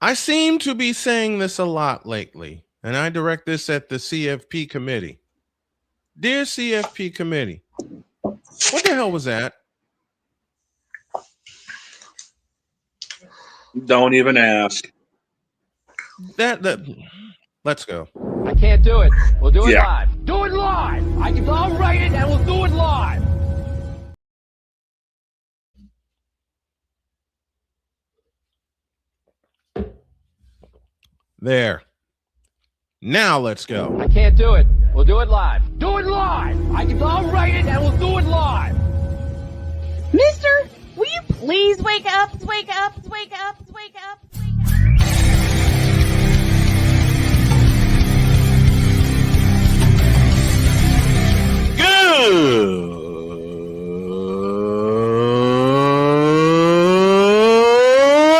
I seem to be saying this a lot lately, and I direct this at the CFP committee. Dear CFP committee, what the hell was that? Don't even ask. That let's go. I can't do it. We'll do it live. Do it live. I'll write it and we'll do it live. There. Now let's go. I can't do it. We'll do it live. Do it live. I'll write it and we'll do it live. Mister, will you please wake up? Wake up, wake up, wake up, wake up.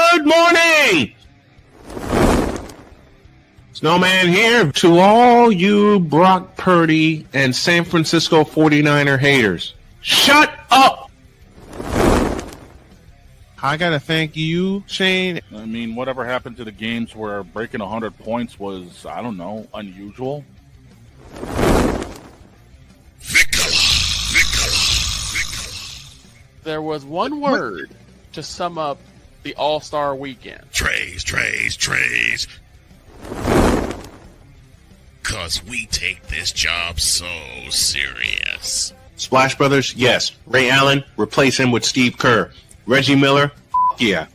Good morning. Snowman here to all you Brock Purdy and San Francisco 49er haters. Shut up! I gotta thank you, Shane. I mean, whatever happened to the games where breaking 100 points was, I don't know, unusual? There was one word to sum up the All-Star weekend. Trays. Cause we take this job so serious. Splash Brothers, yes. Ray Allen, replace him with Steve Kerr. Reggie Miller, yeah.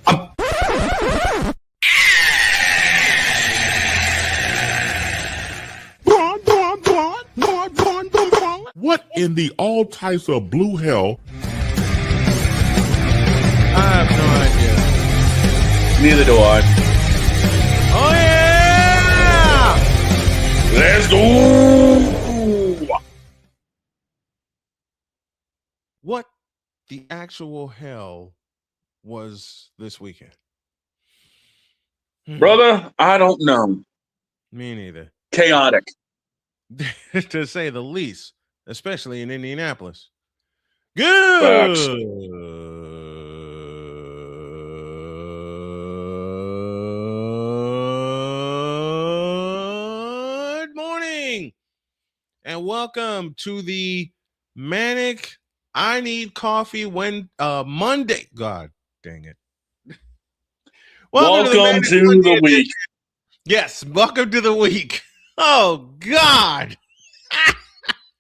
What in the all types of blue hell? I have no idea. Neither do I. Oh, yeah! Let's go! What the actual hell was this weekend? Brother, I don't know. Me neither. Chaotic. To say the least, especially in Indianapolis. Good morning, and welcome to the Manic I Need Coffee when Monday. God dang it. Welcome to the week. Yes, welcome to the week. Oh, God.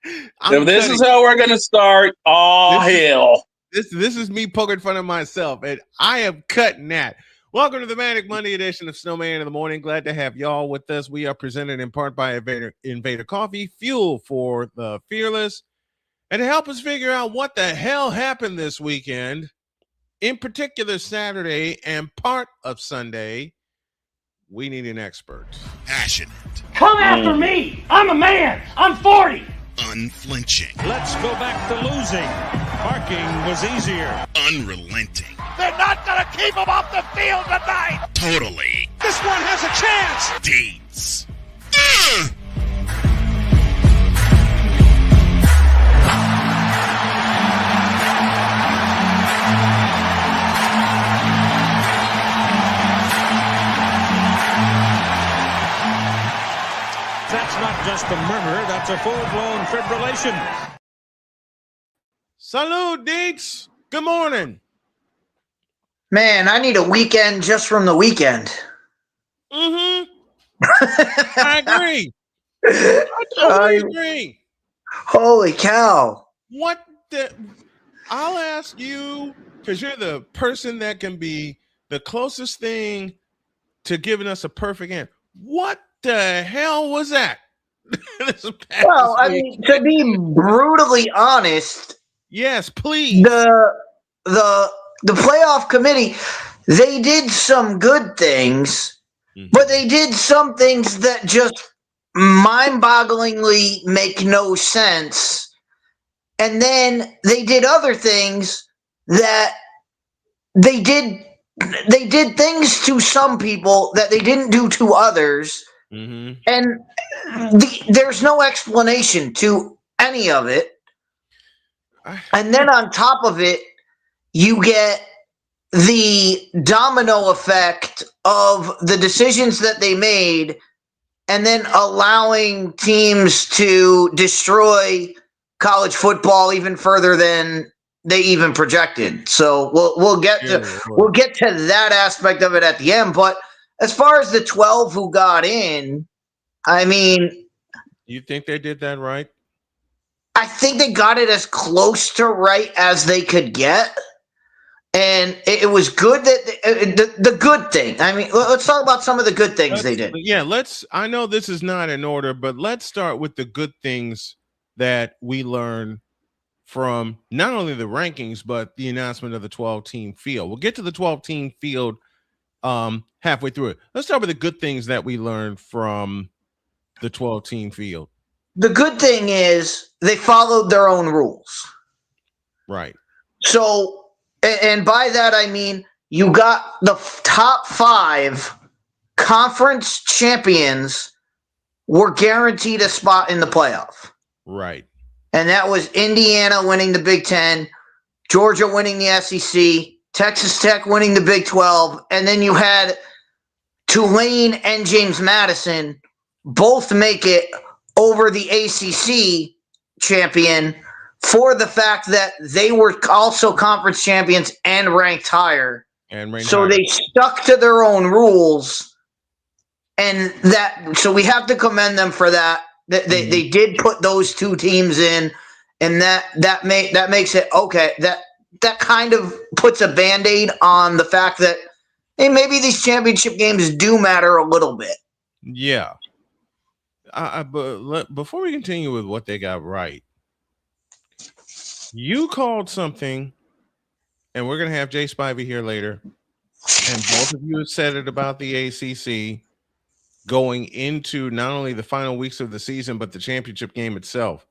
If this is how we're going to start, hell. This is me poking fun of myself, and I am cutting that. Welcome to the Manic Monday edition of Snowman in the Morning. Glad to have y'all with us. We are presented in part by Invader Coffee, fuel for the fearless. And to help us figure out what the hell happened this weekend, in particular Saturday and part of Sunday, we need an expert. Passionate. Come after me. I'm a man. I'm 40. Unflinching. Let's go back to losing. Parking was easier. Unrelenting. They're not going to keep him off the field tonight. Totally. This one has a chance. Deeds. That's not just a murmur, that's a full-blown fibrillation. Salud, Deeks. Good morning. Man, I need a weekend just from the weekend. Mm-hmm. I agree. I totally agree. Holy cow. What the... I'll ask you, because you're the person that can be the closest thing to giving us a perfect answer. What the hell was that? Well, I mean, to be brutally honest, yes, please. The playoff committee, they did some good things, but they did some things that just mind-bogglingly make no sense. And then they did other things that they did things to some people that they didn't do to others. Mm-hmm. And there's no explanation to any of it. And then on top of it, you get the domino effect of the decisions that they made and then allowing teams to destroy college football even further than they even projected. So we'll get to that aspect of it at the end. But as far as the 12 who got in, I mean, you think they did that right? I think they got it as close to right as they could get. And it was good that the good thing. I mean, let's talk about some of the good things they did. Yeah, I know this is not in order, but let's start with the good things that we learned from not only the rankings, but the announcement of the 12-team field. We'll get to the 12-team field halfway through it. Let's start with the good things that we learned from the 12-team field. The good thing is they followed their own rules. Right. So, and by that I mean you got the top 5 conference champions were guaranteed a spot in the playoff. Right. And that was Indiana winning the Big Ten, Georgia winning the SEC, Texas Tech winning the Big 12, and then you had Tulane and James Madison both make it over the ACC champion for the fact that they were also conference champions and ranked higher. So they stuck to their own rules, and so we have to commend them for that. They did put those 2 teams in, and that makes it okay. That kind of puts a Band-Aid on the fact that, hey, maybe these championship games do matter a little bit. Yeah. But before we continue with what they got right, you called something, and we're going to have Jay Spivey here later, and both of you have said it about the ACC going into not only the final weeks of the season, but the championship game itself.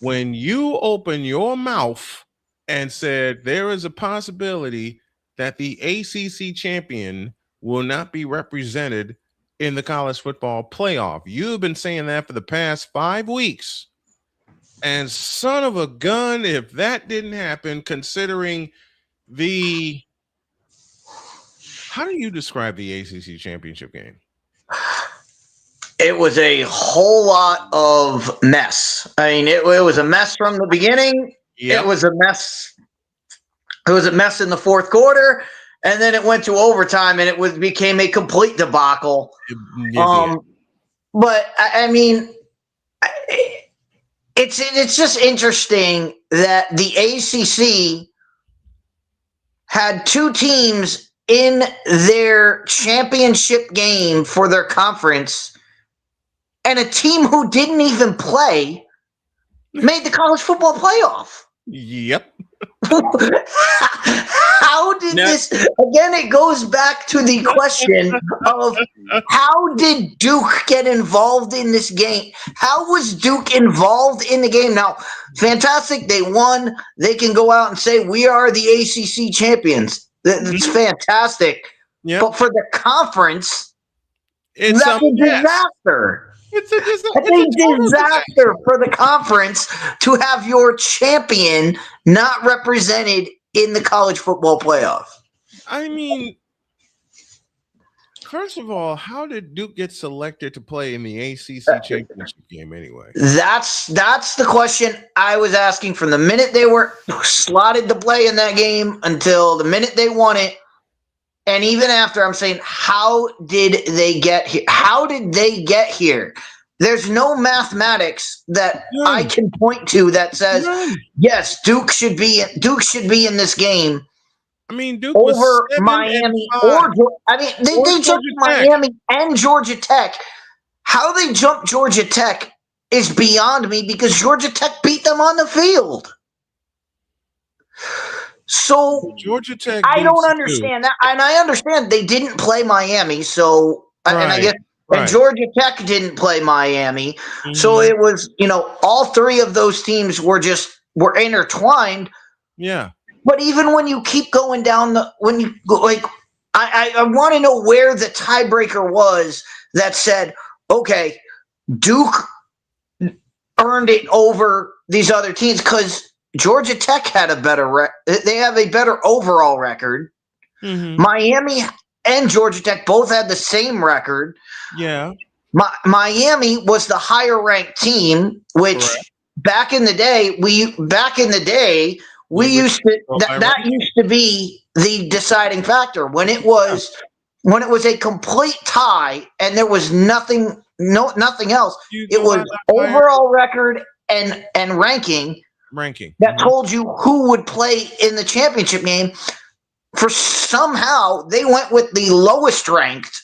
When you open your mouth and said there is a possibility that the ACC champion will not be represented in the college football playoff, you've been saying that for the past 5 weeks. And son of a gun, if that didn't happen, considering how do you describe the ACC championship game? It was a whole lot of mess. I mean, it was a mess from the beginning. Yep. It was a mess. It was a mess in the fourth quarter, and then it went to overtime, and it became a complete debacle. But I mean, it's just interesting that the ACC had 2 teams in their championship game for their conference, and a team who didn't even play made the college football playoff. Yep. How did this? Again, it goes back to the question of how did Duke get involved in this game? How was Duke involved in the game? Now, fantastic. They won. They can go out and say, we are the ACC champions. That's fantastic. Yep. But for the conference, that's a disaster. It's a disaster for the conference to have your champion not represented in the college football playoff. I mean, first of all, how did Duke get selected to play in the ACC championship game anyway? That's the question I was asking from the minute they were slotted to play in that game until the minute they won it. And even after, I'm saying, how did they get here? How did they get here? There's no mathematics that I can point to that says, yes, Duke should be in this game. I mean, Duke over was Miami they jumped Miami and Georgia Tech. How they jumped Georgia Tech is beyond me, because Georgia Tech beat them on the field. So Georgia Tech, I don't understand that, and I understand they didn't play Miami. So and I guess and Georgia Tech didn't play Miami. So it was, all 3 of those teams were intertwined. Yeah. But even when you keep going down I want to know where the tiebreaker was that said, okay, Duke earned it over these other teams, because Georgia Tech had they have a better overall record. Miami and Georgia Tech both had the same record. Yeah. Miami was the higher ranked team, which back in the day, we used to that used to be the deciding factor when it was a complete tie and there was nothing else. It was overall record and ranking that told you who would play in the championship game. For somehow they went with the lowest ranked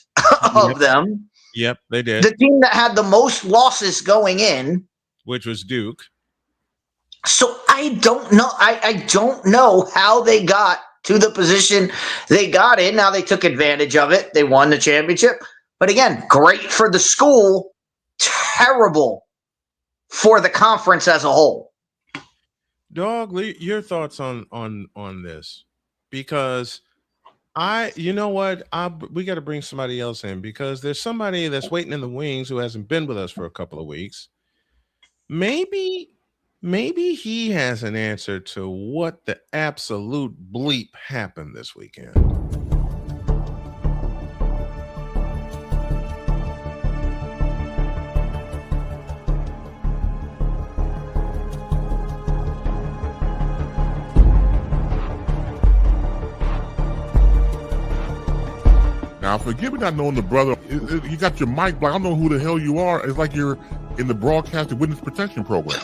of them. Yep, they did. The team that had the most losses going in, which was Duke. So I don't know. I don't know how they got to the position they got in. Now they took advantage of it. They won the championship. But again, great for the school, terrible for the conference as a whole. Dog, your thoughts on this? Because you know what? We got to bring somebody else in because there's somebody that's waiting in the wings who hasn't been with us for a couple of weeks. Maybe he has an answer to what the absolute bleep happened this weekend. Now, forgive me not knowing the brother. You got your mic blocked. I don't know who the hell you are. It's like you're in the broadcasting witness protection program.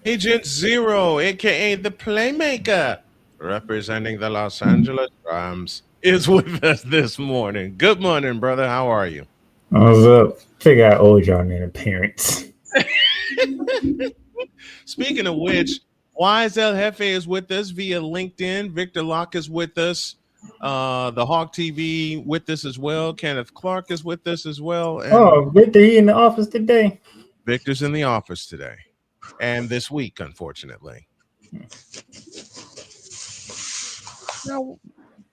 Agent Zero, aka the Playmaker, representing the Los Angeles Rams, is with us this morning. Good morning, brother. How are you? What's up? Figure out old y'all in appearance. Speaking of which, Wise El Jefe is with us via LinkedIn. Victor Locke is with us. The Hawk TV with us as well. Kenneth Clark is with us as well. And Victor, he in the office today? Victor's in the office today. And this week, unfortunately. Now,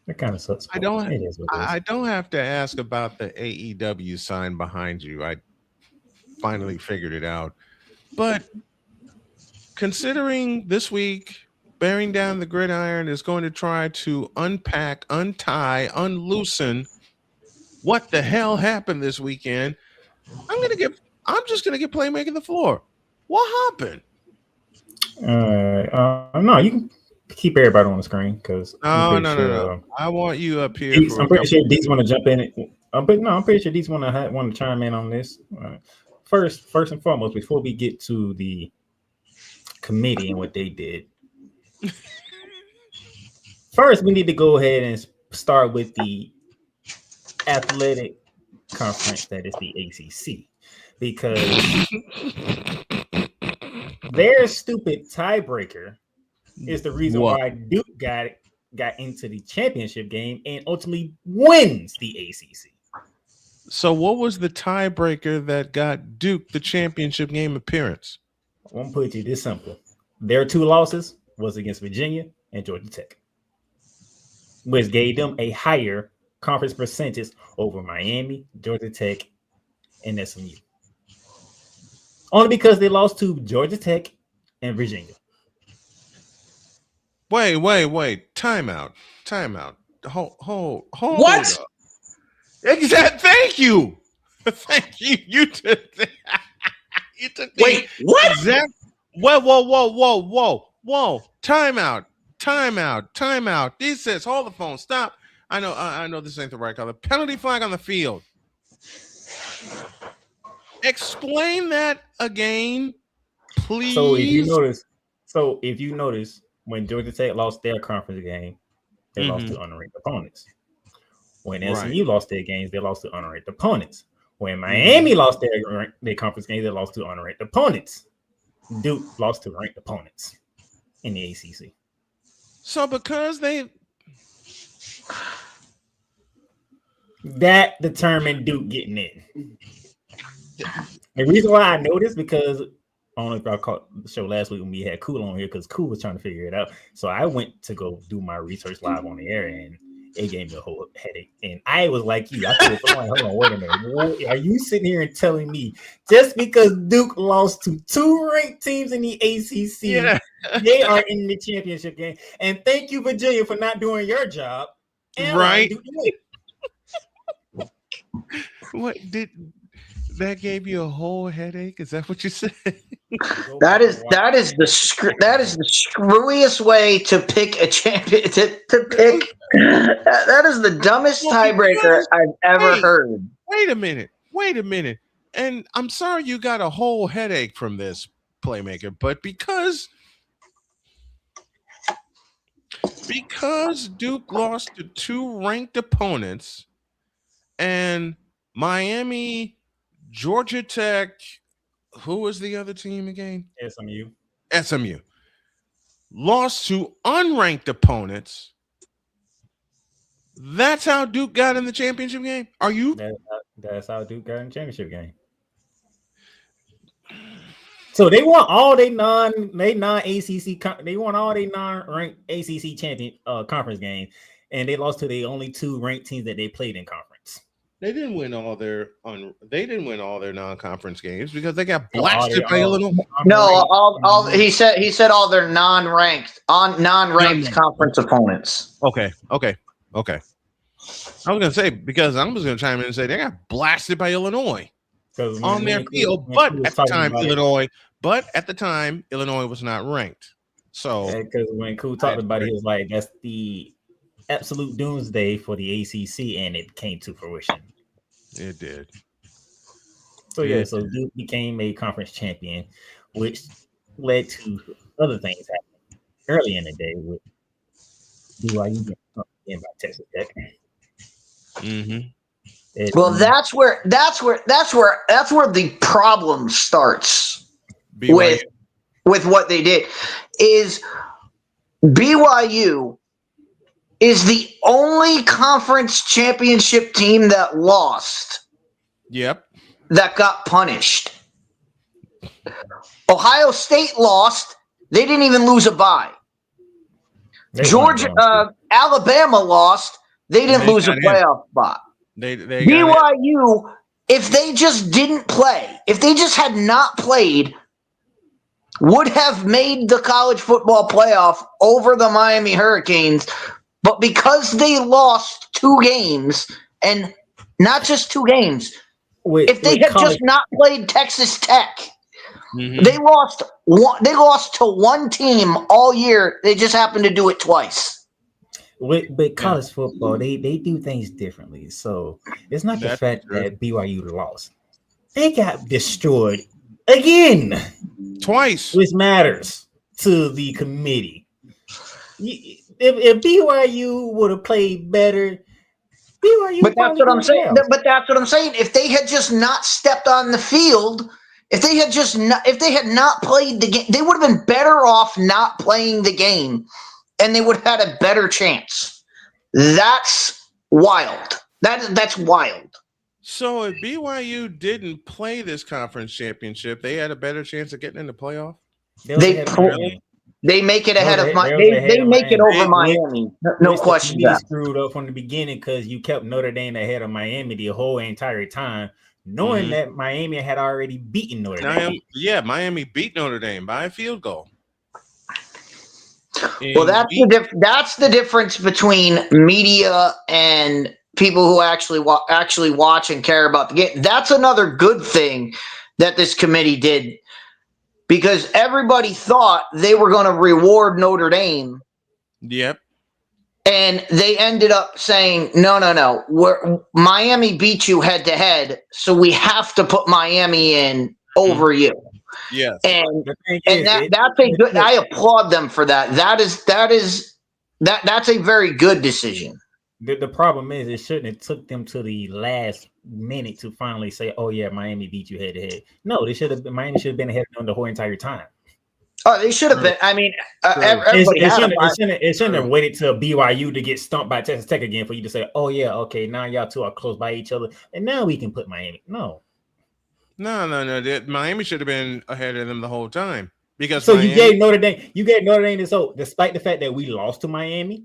that kind of sucks. I don't have to ask about the AEW sign behind you. I finally figured it out. But considering this week, bearing down the gridiron is going to try to unpack, untie, unloosen what the hell happened this weekend, I'm just gonna give Playmaking the floor. What happened? No, you can keep everybody on the screen because no. I want you up here. I'm pretty sure Deez want to jump in. I'm pretty sure Deez want to chime in on this. First and foremost, before we get to the committee and what they did, first we need to go ahead and start with the athletic conference that is the ACC, because their stupid tiebreaker is the reason why Duke got into the championship game and ultimately wins the ACC. So what was the tiebreaker that got Duke the championship game appearance? I won't put it this simple. Their two losses was against Virginia and Georgia Tech, which gave them a higher conference percentage over Miami, Georgia Tech, and SMU. Only because they lost to Georgia Tech and Virginia. Wait. Time out. Hold. What? Up. Thank you. Thank you. You took Wait, what? Exact. Whoa. Time out. These says, hold the phone. Stop. I know this ain't the right color. Penalty flag on the field. Explain that again, please. So if you notice, when Georgia Tech lost their conference game, they lost to unranked opponents. When SMU lost their games, they lost to unranked opponents. When Miami lost their conference games, they lost to unranked opponents. Duke lost to ranked opponents in the ACC. So because that determined Duke getting in. The reason why I know this because I don't know if I caught the show last week when we had Cool on here because Cool was trying to figure it out. So I went to go do my research live on the air, and it gave me a whole headache. And I was like you. I said, hold on, wait a minute. Are you sitting here and telling me just because Duke lost to 2 ranked teams in the ACC, they are in the championship game? And thank you, Virginia, for not doing your job. And right. What did that gave you a whole headache? Is that what you said? That is the screwiest way to pick a champion. To pick that is the dumbest tiebreaker I've ever heard. Wait a minute. And I'm sorry you got a whole headache from this, Playmaker, but because Duke lost to 2 ranked opponents and Miami, Georgia Tech, who was the other team again? SMU. Lost to unranked opponents. That's how Duke got in the championship game? Are you? That's how Duke got in the championship game. So they won all they non-ACC. They won all they non-ranked ACC champion conference games, and they lost to the only 2 ranked teams that they played in conference. They didn't win all their non-conference games because they got blasted by Illinois. No, he said all their non-ranked conference opponents. Okay. I was gonna say because I was gonna chime in and say they got blasted by Illinois on their field, but at the time Illinois was not ranked. So because when Koo talked about it, he was like, "That's the absolute doomsday for the ACC," and it came to fruition. It did. So so Duke became a conference champion, which led to other things happening early in the day with BYU getting by Texas Tech. Well, that's where the problem starts with what they did. Is BYU is the only conference championship team that lost. Yep. That got punished. Ohio State lost. They didn't even lose a bye. Alabama lost. They didn't lose a playoff spot. BYU, if they just didn't play, if they just had not played, would have made the college football playoff over the Miami Hurricanes. But because they lost 2 games, and not just 2 games, if they had just not played Texas Tech, they lost to 1 team all year. They just happened to do it twice. But college football, they do things differently. So it's not the fact that BYU lost. They got destroyed again. Twice. Which matters to the committee. If BYU would have played better, BYU. But that's what I'm saying. But that's what I'm saying. If they had just not stepped on the field, if they had not played the game, they would have been better off not playing the game, and they would have had a better chance. That's wild. That's wild. So if BYU didn't play this conference championship, they had a better chance of getting in the playoff. They make it ahead of Miami. They make it over Miami. No question. You screwed up from the beginning because you kept Notre Dame ahead of Miami the whole entire time, knowing that Miami had already beaten Notre Dame. Yeah, Miami beat Notre Dame by a field goal. Well, that's the difference between media and people who actually watch and care about the game. That's another good thing that this committee did. Because everybody thought they were going to reward Notre Dame. Yep. And they ended up saying, no. Miami beat you head to head, so we have to put Miami in over you. Yes. And that's a good. I applaud them for that. That's a very good decision. The problem is it shouldn't have took them to the last minute to finally say, "Oh yeah, Miami beat you head to head." No, Miami should have been ahead of them the whole entire time. Oh, they should have been. I mean, it shouldn't have waited till BYU to get stumped by Texas Tech again for you to say, "Oh yeah, okay, now y'all two are close by each other, and now we can put Miami." No. Miami should have been ahead of them the whole time because you gave Notre Dame this hope, despite the fact that we lost to Miami.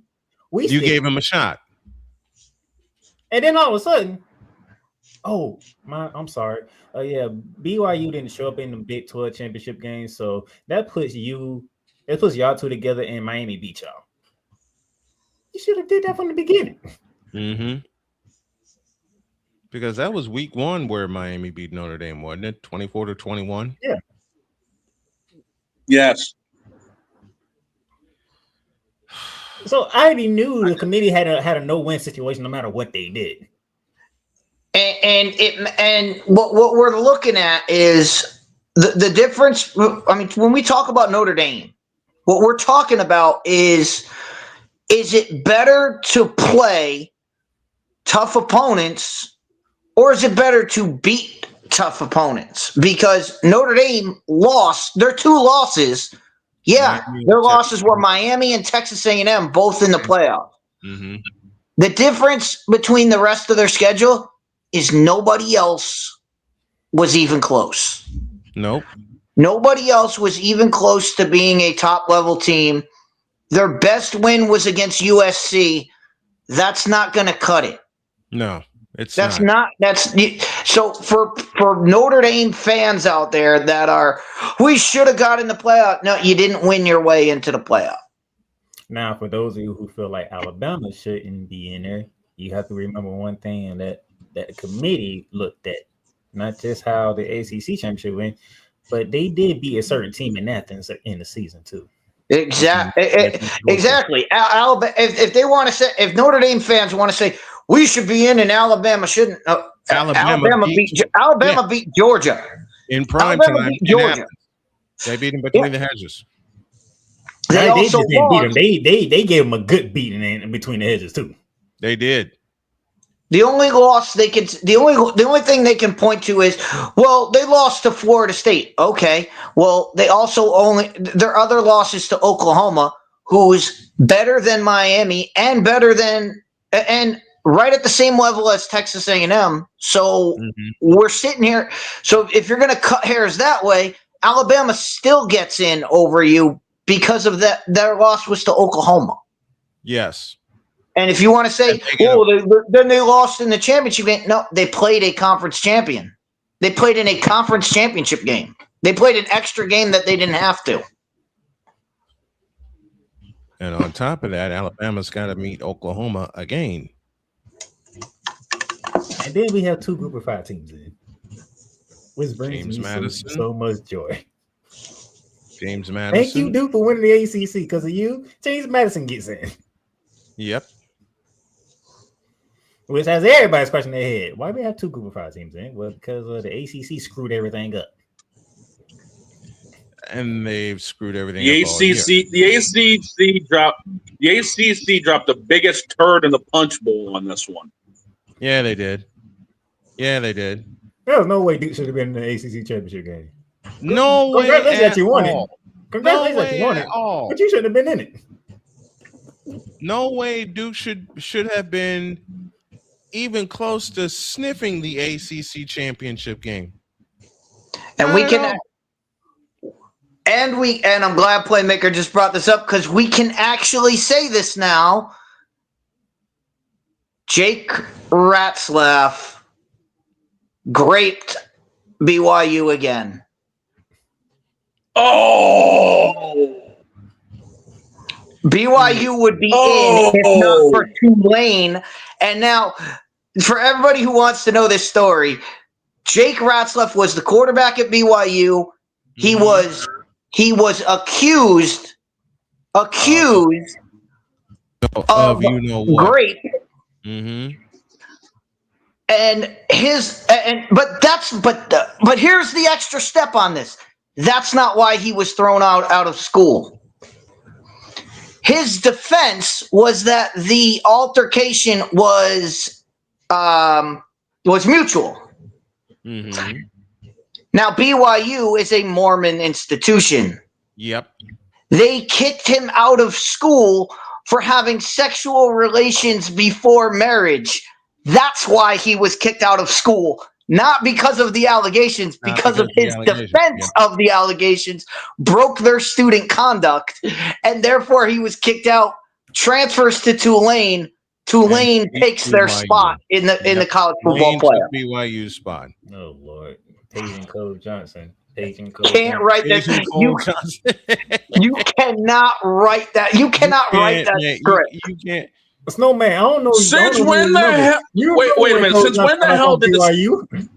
You gave them a shot. And then all of a sudden, I'm sorry. Yeah, BYU didn't show up in the Big 12 championship game, so that puts y'all two together, and Miami beat y'all. You should have did that from the beginning. Mm-hmm. Because that was week 1 where Miami beat Notre Dame, wasn't it? 24-21. Yeah. Yes. So I already knew the committee had a no-win situation no matter what they did. And what we're looking at is the difference. I mean, when we talk about Notre Dame, what we're talking about is it better to play tough opponents, or is it better to beat tough opponents? Because Notre Dame lost their 2 losses. Yeah, their losses were Miami and Texas A&M, both in the playoff. Mm-hmm. The difference between the rest of their schedule is nobody else was even close. Nope. Nobody else was even close to being a top-level team. Their best win was against USC. That's not going to cut it. No, so for Notre Dame fans out there that are, we should have got in the playoff. No, you didn't win your way into the playoff. Now, for those of you who feel like Alabama shouldn't be in there, you have to remember one thing that committee looked at, not just how the ACC championship went, but they did beat a certain team in Athens in the season too. Exactly. Alabama. If they want to say, if Notre Dame fans want to say we should be in and Alabama shouldn't, Alabama beat Georgia in prime time. Georgia. They beat them between the hedges. They also didn't beat them. They gave them a good beating in between the hedges too. They did. The only loss the only thing they can point to is, well, they lost to Florida State. Okay. Well, they also their other losses to Oklahoma, who's better than Miami and right at the same level as Texas A&M. So we're sitting here. So if you're going to cut hairs that way, Alabama still gets in over you because of that. Their loss was to Oklahoma. Yes. And if you want to say, then they lost in the championship game. No, they played a conference champion. They played in a conference championship game. They played an extra game that they didn't have to. And on top of that, Alabama's got to meet Oklahoma again. And then we have 2 Group of 5 teams in, which brings me so much joy. James Madison. Thank you, Duke, for winning the ACC. Because of you, James Madison gets in. Yep. Which has everybody scratching their head. Why do we have 2 Group of 5 teams in? Well, because the ACC screwed everything up. And they've screwed everything up. The ACC dropped the biggest turd in the punch bowl on this one. Yeah, they did. There was no way Duke should have been in the ACC championship game. No way. Congratulations that you won it. Congratulations that you won it. But you shouldn't have been in it. No way Duke should have been even close to sniffing the ACC championship game. And and I'm glad Playmaker just brought this up because we can actually say this now. Jake Ratzlaff graped BYU again. Oh! BYU would be in if not for Tulane. And now, for everybody who wants to know this story, Jake Ratzlaff was the quarterback at BYU. He was accused of grape. Mm-hmm. But here's the extra step on this. That's not why he was thrown out of school. His defense was that the altercation was mutual. Mm-hmm. Now, BYU is a Mormon institution. Yep. They kicked him out of school for having sexual relations before marriage. That's why he was kicked out of school. Not because of the allegations, because of his defense of the allegations broke their student conduct, and therefore he was kicked out, transfers to Tulane, Tulane takes their spot in the college football playoff. BYU spot. Oh Lord, Peyton Cole Johnson. Can't write that. You cannot write that. You cannot write that script. You can't. Snowman, I don't know. Since when the hell? Wait a minute. Since when the hell did BYU?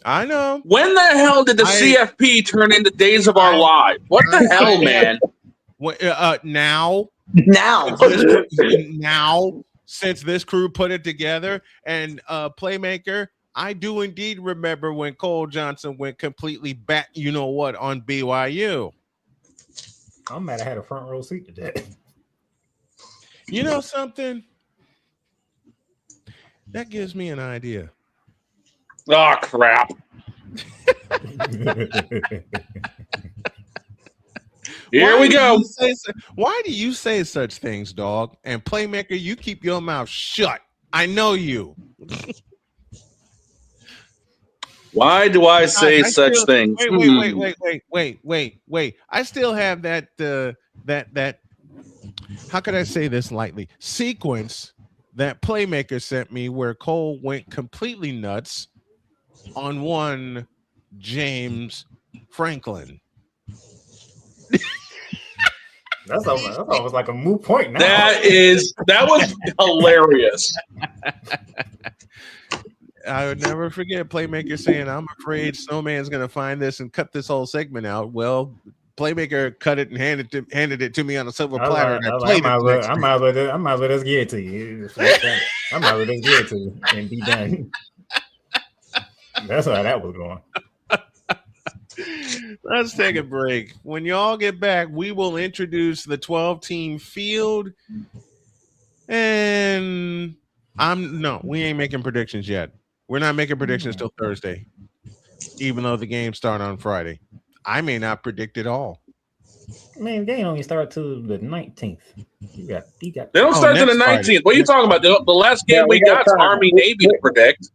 I know. When the hell did the CFP turn into Days of Our Lives? What the hell, man? Now, since this crew put it together, and Playmaker, I do indeed remember when Cole Johnson went completely back. You know what, on BYU. I'm mad I had a front row seat today. You know something? That gives me an idea. Oh crap! Here we go. Why do you say such things, dog? And Playmaker, you keep your mouth shut. I know you. Why do I say such things? Wait. I still have that how could I say this lightly? Sequence that Playmaker sent me where Cole went completely nuts on one James Franklin. That's almost like a moot point now. That was hilarious. I would never forget Playmaker saying, "I'm afraid Snowman's going to find this and cut this whole segment out." Well, Playmaker cut it and handed it to me on a silver platter. I might as well just give it to you. I might as well just give it to you and be done. That's how that was going. Let's take a break. When y'all get back, we will introduce the 12-team field. And we ain't making predictions yet. We're not making predictions till Thursday, even though the games start on Friday. I may not predict it all. Man, they only start till the 19th. You got. They don't start till the 19th. Friday. What are you talking about? The last game we got is Army Navy to predict.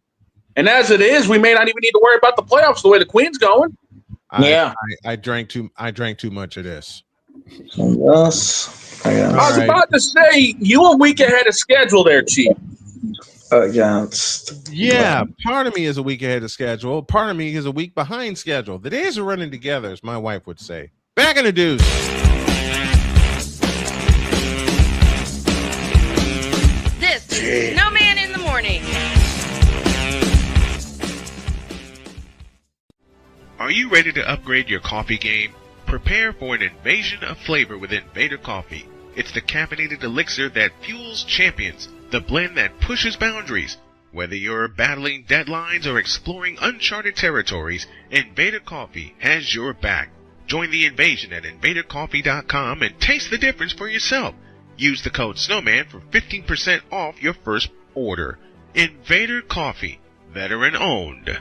And as it is, we may not even need to worry about the playoffs the way the Queen's going. I drank too much of this. Yes. I was about to say you a week ahead of schedule there, Chief. Yeah, part of me is a week ahead of schedule. Part of me is a week behind schedule. The days are running together, as my wife would say. Back in the deuce. This is Snowman in the Morning. Are you ready to upgrade your coffee game? Prepare for an invasion of flavor with Invader Coffee. It's the caffeinated elixir that fuels champions, the blend that pushes boundaries. Whether you're battling deadlines or exploring uncharted territories, Invader Coffee has your back. Join the invasion at invadercoffee.com and taste the difference for yourself. Use the code Snowman for 15% off your first order. Invader Coffee, veteran owned.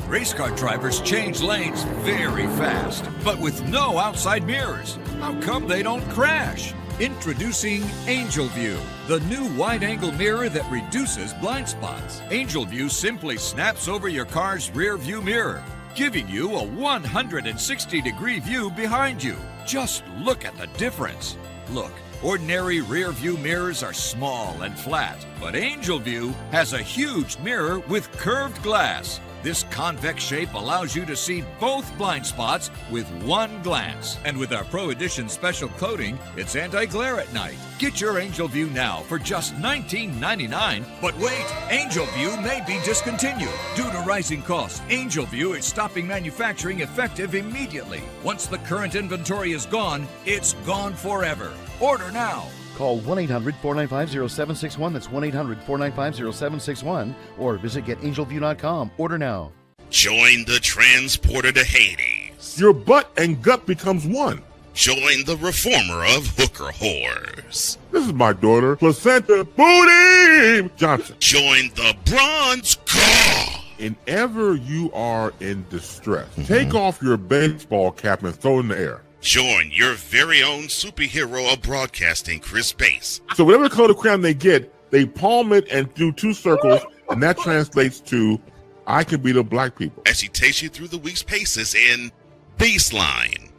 Race car drivers change lanes very fast, but with no outside mirrors. How come they don't crash? Introducing Angel View, the new wide-angle mirror that reduces blind spots. Angel View simply snaps over your car's rear view mirror, giving you a 160-degree view behind you. Just look at the difference. Look, ordinary rear view mirrors are small and flat, but Angel View has a huge mirror with curved glass. This convex shape allows you to see both blind spots with one glance. And with our Pro Edition special coating, it's anti-glare at night. Get your Angel View now for just $19.99. But wait, Angel View may be discontinued. Due to rising costs, Angel View is stopping manufacturing effective immediately. Once the current inventory is gone, it's gone forever. Order now. Call 1-800-495-0761. That's 1-800-495-0761. Or visit getangelview.com. Order now. Join the transporter to Hades. Your butt and gut becomes one. Join the reformer of hooker whores. This is my daughter, Placenta Booty Johnson. Join the bronze car. Whenever you are in distress, take off your baseball cap and throw it in the air. Join your very own superhero of broadcasting, Chris Bass. So whatever color crayon they get, they palm it and do two circles, and that translates to, I can be the black people. As he takes you through the week's paces in Baseline.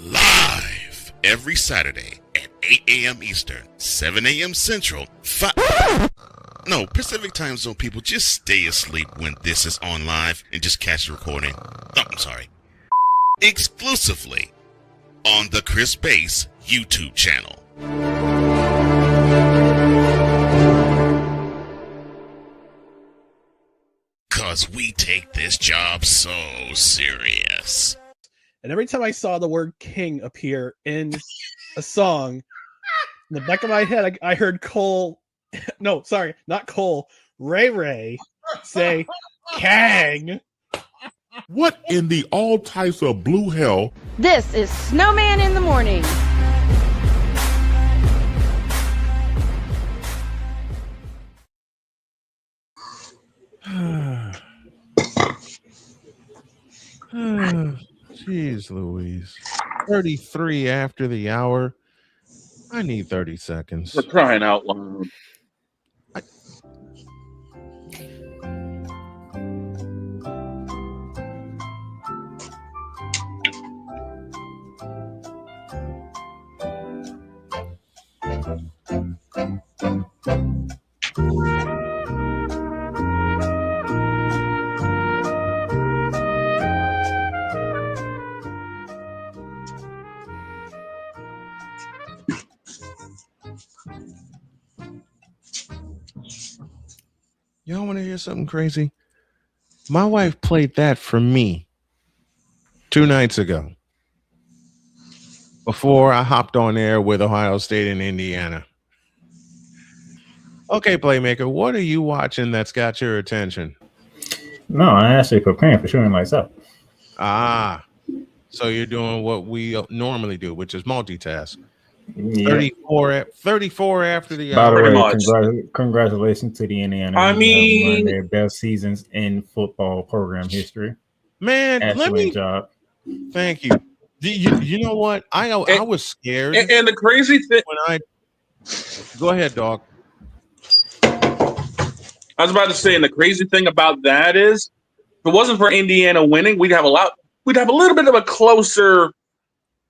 Live every Saturday at 8 a.m. Eastern, 7 a.m. Central, Pacific Time Zone people, just stay asleep when this is on live and just catch the recording. Oh, I'm sorry. Exclusively on the Chris Bass YouTube channel. Cause we take this job so serious. And every time I saw the word king appear in a song, in the back of my head, I heard Cole, no, sorry, not Cole, Ray say, Kang. What in the all types of blue hell? This is Snowman in the Morning. Jeez Louise. 33 after the hour. I need 30 seconds. We're crying out loud. Y'all want to hear something crazy? My wife played that for me 2 nights ago before I hopped on air with Ohio State and Indiana. Okay, Playmaker, what are you watching that's got your attention? No, I'm actually preparing for shooting myself. Ah, so you're doing what we normally do, which is multitask. Yeah. 34 after the By hour. the way, congratulations to the Indiana. I mean, one of their best seasons in football program history. Man, excellent job. Thank you. You know what? I was scared. And the crazy thing, go ahead, dog. I was about to say, and the crazy thing about that is, if it wasn't for Indiana winning, we'd have a little bit of a closer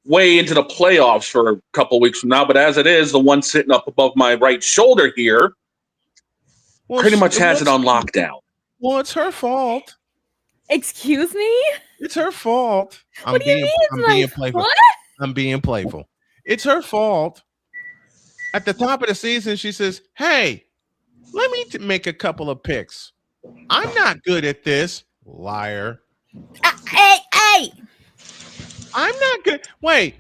way into the playoffs for a couple weeks from now. But as it is, the one sitting up above my right shoulder here pretty much has it on lockdown. Well, it's her fault. Excuse me? It's her fault. What do you mean? I'm being playful. What? I'm being playful. It's her fault. At the top of the season, she says, "Hey, let me make a couple of picks. I'm not good at this." Liar. Hey. I'm not good. Wait.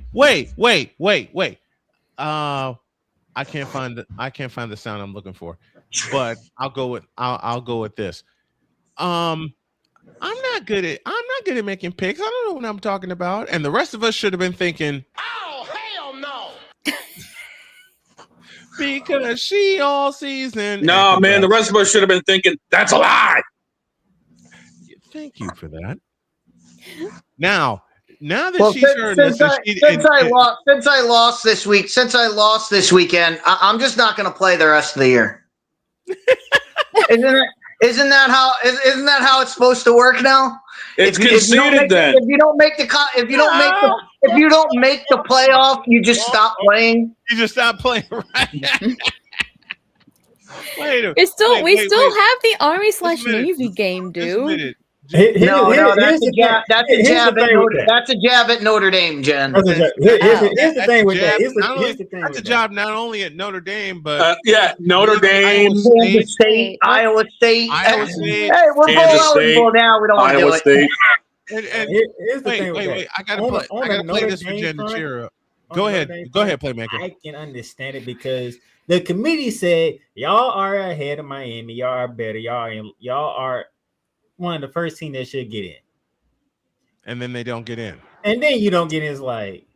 I can't find the sound I'm looking for, but I'll go with this. I'm not good at making picks. I don't know what I'm talking about. And the rest of us should have been thinking, "Oh, hell no." Because she all season. No, man, the rest of us should have been thinking, "That's a lie." Thank you for that. Now that she's heard this, since I lost this weekend, I'm just not going to play the rest of the year. Isn't that how it's supposed to work now? It's conceded then. If you don't make the playoff, you just stop playing. You just stop playing, right? We still have the Army/Navy game, dude. That's a jab at Notre Dame, Jen. Here's the thing with that. That's a job not only at Notre Dame, but Notre Dame, Kansas State, Iowa State. Hey, we're both eligible now. We don't want to do State. Wait. I gotta play this for Jen to cheer up. Go ahead, Playmaker. I can understand it because the committee said y'all are ahead of Miami. Y'all are better. Y'all are one of the first team that should get in. And then they don't get in. And then you don't get in. It's like,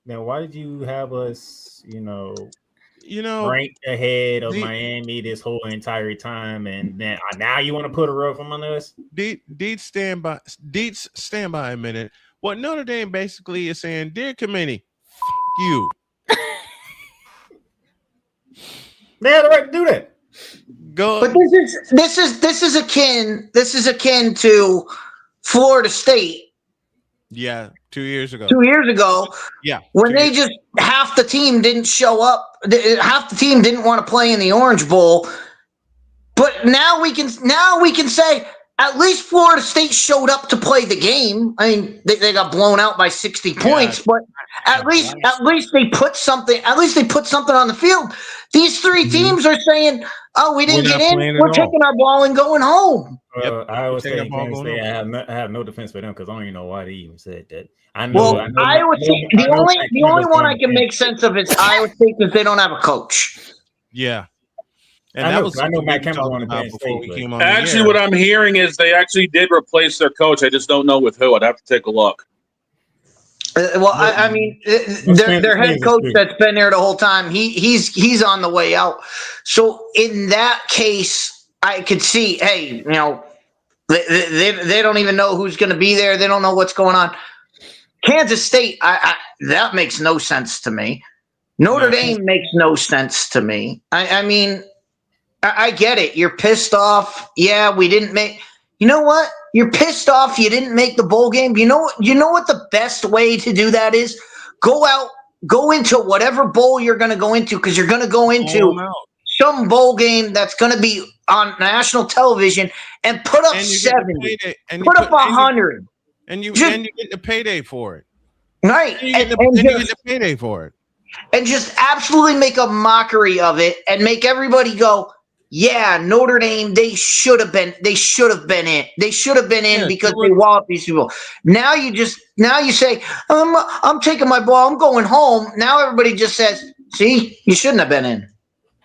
man, why did you have us, ranked ahead of Miami this whole entire time? And then now you want to put a rug from under us? Deets, stand by a minute. What Notre Dame basically is saying, dear committee, you. They had the right to do that. Go. But this is akin to Florida State Yeah, 2 years ago. 2 years ago. Yeah. When they just half the team didn't show up, half the team didn't want to play in the Orange Bowl. But now we can say at least Florida State showed up to play the game. I mean, they got blown out by 60 points, but at least they put something. At least they put something on the field. These three teams are saying, "Oh, we didn't get in. We're taking our ball and going home." I always say I have no defense for them because I don't even know why they even said that. Iowa State. The only one I can make sense of is Iowa State because they don't have a coach. Yeah. And I know Matt Campbell on the Penn State. Actually, what I'm hearing is they actually did replace their coach. I just don't know with who. I'd have to take a look. I mean, their head coach that's been there the whole time, he's on the way out. So in that case, I could see, hey, you know, they don't even know who's going to be there. They don't know what's going on. Kansas State, that makes no sense to me. Notre Dame makes no sense to me. I mean, I get it. You're pissed off. Yeah, we didn't make. You know what? You're pissed off. You didn't make the bowl game. You know what the best way to do that is? Go into whatever bowl you're going to go into because you're going to go into some bowl game that's going to be on national television and put up 70, put up 100, and you get the payday for it. Right, you get the payday for it, and just absolutely make a mockery of it and make everybody go, yeah, Notre Dame, they should have been in. They should have been in because they walloped these people. Now you say, I'm taking my ball, I'm going home. Now everybody just says, see, you shouldn't have been in.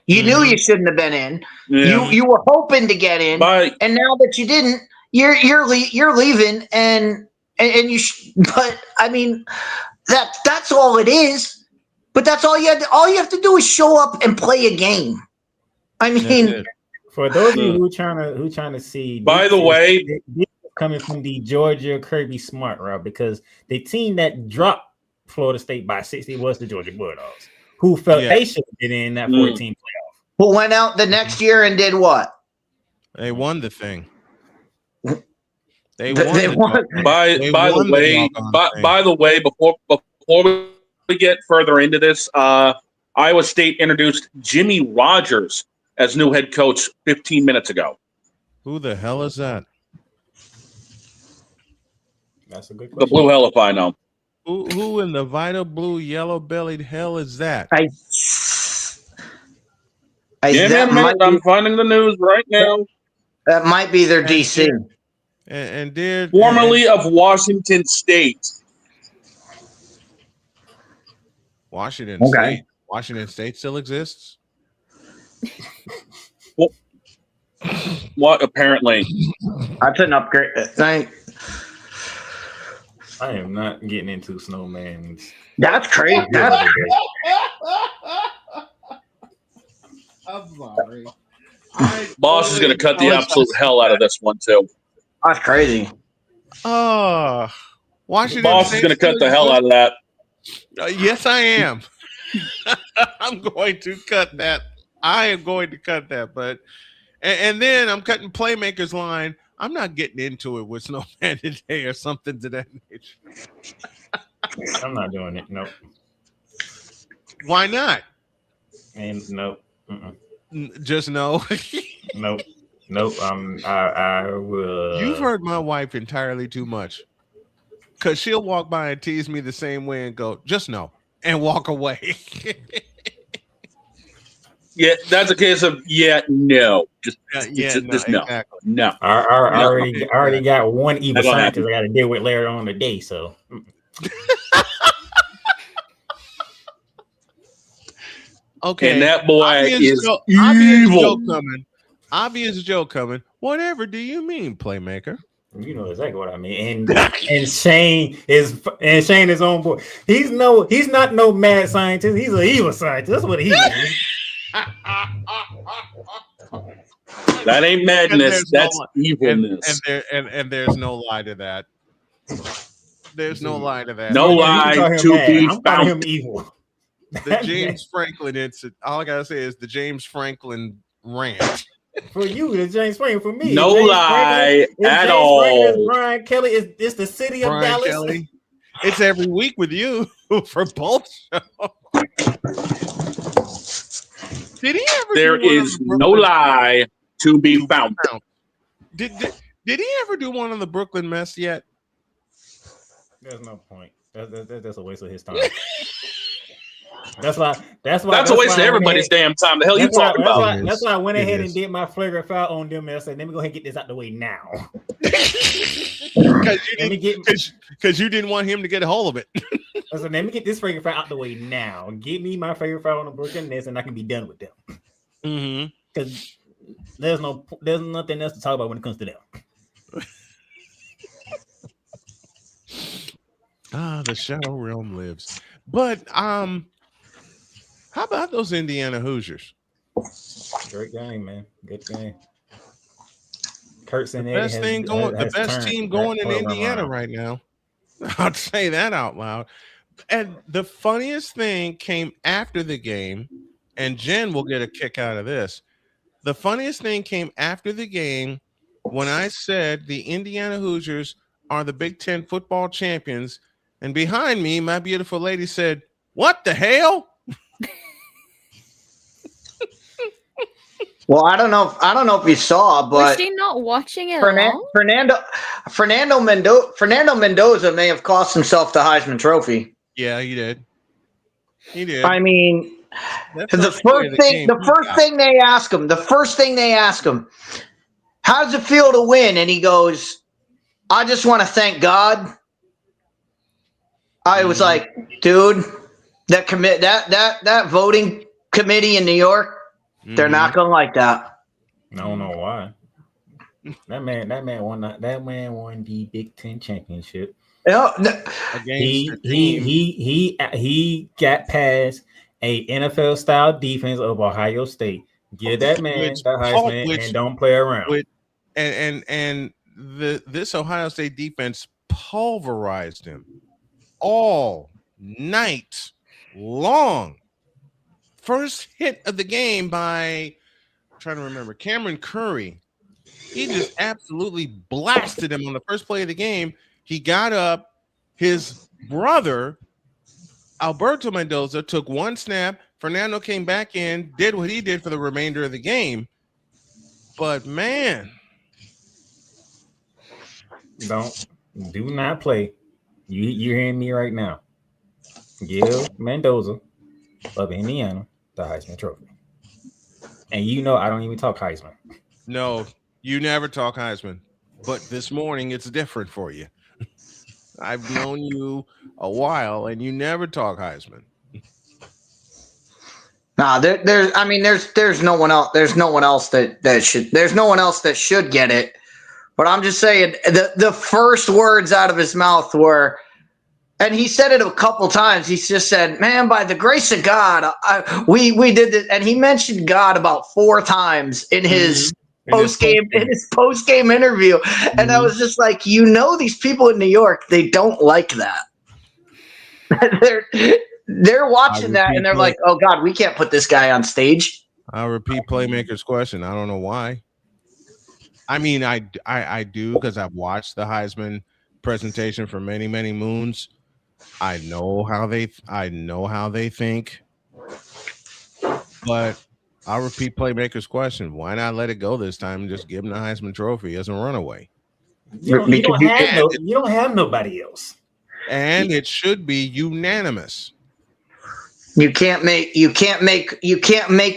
You knew you shouldn't have been in. Yeah. You were hoping to get in, and now that you didn't, you're leaving, and you. But I mean, that's all it is. But that's all you have to do is show up and play a game. I mean, for those of you who trying to see. By the way, this is coming from the Georgia Kirby Smart route because the team that dropped Florida State by 60 was the Georgia Bulldogs, who felt they should have been in that 14 playoff. Who went out the next year and did what? They won the thing. They won. By the way, before we get further into this, Iowa State introduced Jimmy Rogers as new head coach 15 minutes ago. Who the hell is that? That's a good question. The blue hell if I know. Who in the vital blue yellow-bellied hell is that? I'm finding the news right now. That might be their DC. Formerly of Washington State. Washington State. Washington State still exists? What? Apparently. That's an upgrade. I am not getting into Snowman's. That's crazy. I'm sorry. Boss is going to cut the absolute hell out of this one, too. That's crazy. Washington Boss is going to cut the hell out of that. Yes, I am. I'm going to cut that. I am going to cut that. But and then I'm cutting Playmaker's line. I'm not getting into it with Snowman today or something to that nature. I'm not doing it. Nope. Why not? And nope. Just no. Nope. I will. You've heard my wife entirely too much. Because she'll walk by and tease me the same way and go, just no, and walk away. Yeah, that's a case of no. Just no. Exactly. No. I already got one evil scientist I got to deal with later on today, so. Okay. And that boy is evil. Obvious joke coming. Whatever do you mean, Playmaker? You know exactly what I mean. And Shane is on board. He's not no mad scientist. He's an evil scientist. That's what he is. That ain't madness. That's evilness. And there's no lie to that. There's no lie to that. No lie to be found. Him evil. The James Franklin incident. All I gotta say is the James Franklin rant. For you, the James Franklin. For me, no lie at all. Brian Kelly is the city of Brian Dallas. Kelly. It's every week with you for both shows. Did he ever? There is no lie to be found. Did he ever do one on the Brooklyn mess yet? There's no point. That's a waste of his time. That's why. That's a waste of everybody's damn time. The hell you talking about? That's why I went ahead and did my flagrant foul on them and I said, let me go ahead and get this out the way now. Because you didn't want him to get a hold of it. I said, let me get this flagrant foul out the way now. Give me my favorite foul on the Brooklyn Nets and I can be done with them. Because there's nothing else to talk about when it comes to them. The shadow realm lives. But how about those Indiana Hoosiers? Great game, man. Good game. Kurtz and the best team going in Indiana right now. I'll say that out loud. And the funniest thing came after the game, and Jen will get a kick out of this. The funniest thing came after the game when I said the Indiana Hoosiers are the Big Ten football champions, and behind me, my beautiful lady said, "What the hell?" Well, I don't know if you saw, but was she not watching it at all? Fernando Mendoza may have cost himself the Heisman Trophy. Yeah, he did. He did. I mean, the first thing they ask him, how does it feel to win? And he goes, I just want to thank God. I was like, dude, that voting committee in New York, they're not gonna like that. I don't know why. That man won the Big Ten championship. He got past a NFL style defense of Ohio State. Give that man the Heisman and don't play around. This Ohio State defense pulverized him all night long. First hit of the game by, I'm trying to remember, Cameron Curry. He just absolutely blasted him on the first play of the game. He got up. His brother, Alberto Mendoza, took one snap. Fernando came back in, did what he did for the remainder of the game. But, man. Do not play. You're hearing me right now. Give Mendoza of Indiana the Heisman Trophy. And you know I don't even talk Heisman. No, you never talk Heisman. But this morning it's different for you. I've known you a while and you never talk Heisman. Nah, there's no one else. There's no one else that should get it. But I'm just saying the first words out of his mouth were, and he said it a couple times. He just said, "Man, by the grace of God, we did this." And he mentioned God about 4 times in his post game interview. And I was just like, these people in New York, they don't like that. they're watching that and they're like, "Oh God, we can't put this guy on stage." I'll repeat Playmaker's question. I don't know why. I mean, I do because I've watched the Heisman presentation for many, many moons. I know how they think, but I'll repeat Playmaker's question. Why not let it go this time and just give him the Heisman Trophy as a runaway? You don't have nobody else, and it should be unanimous. You can't make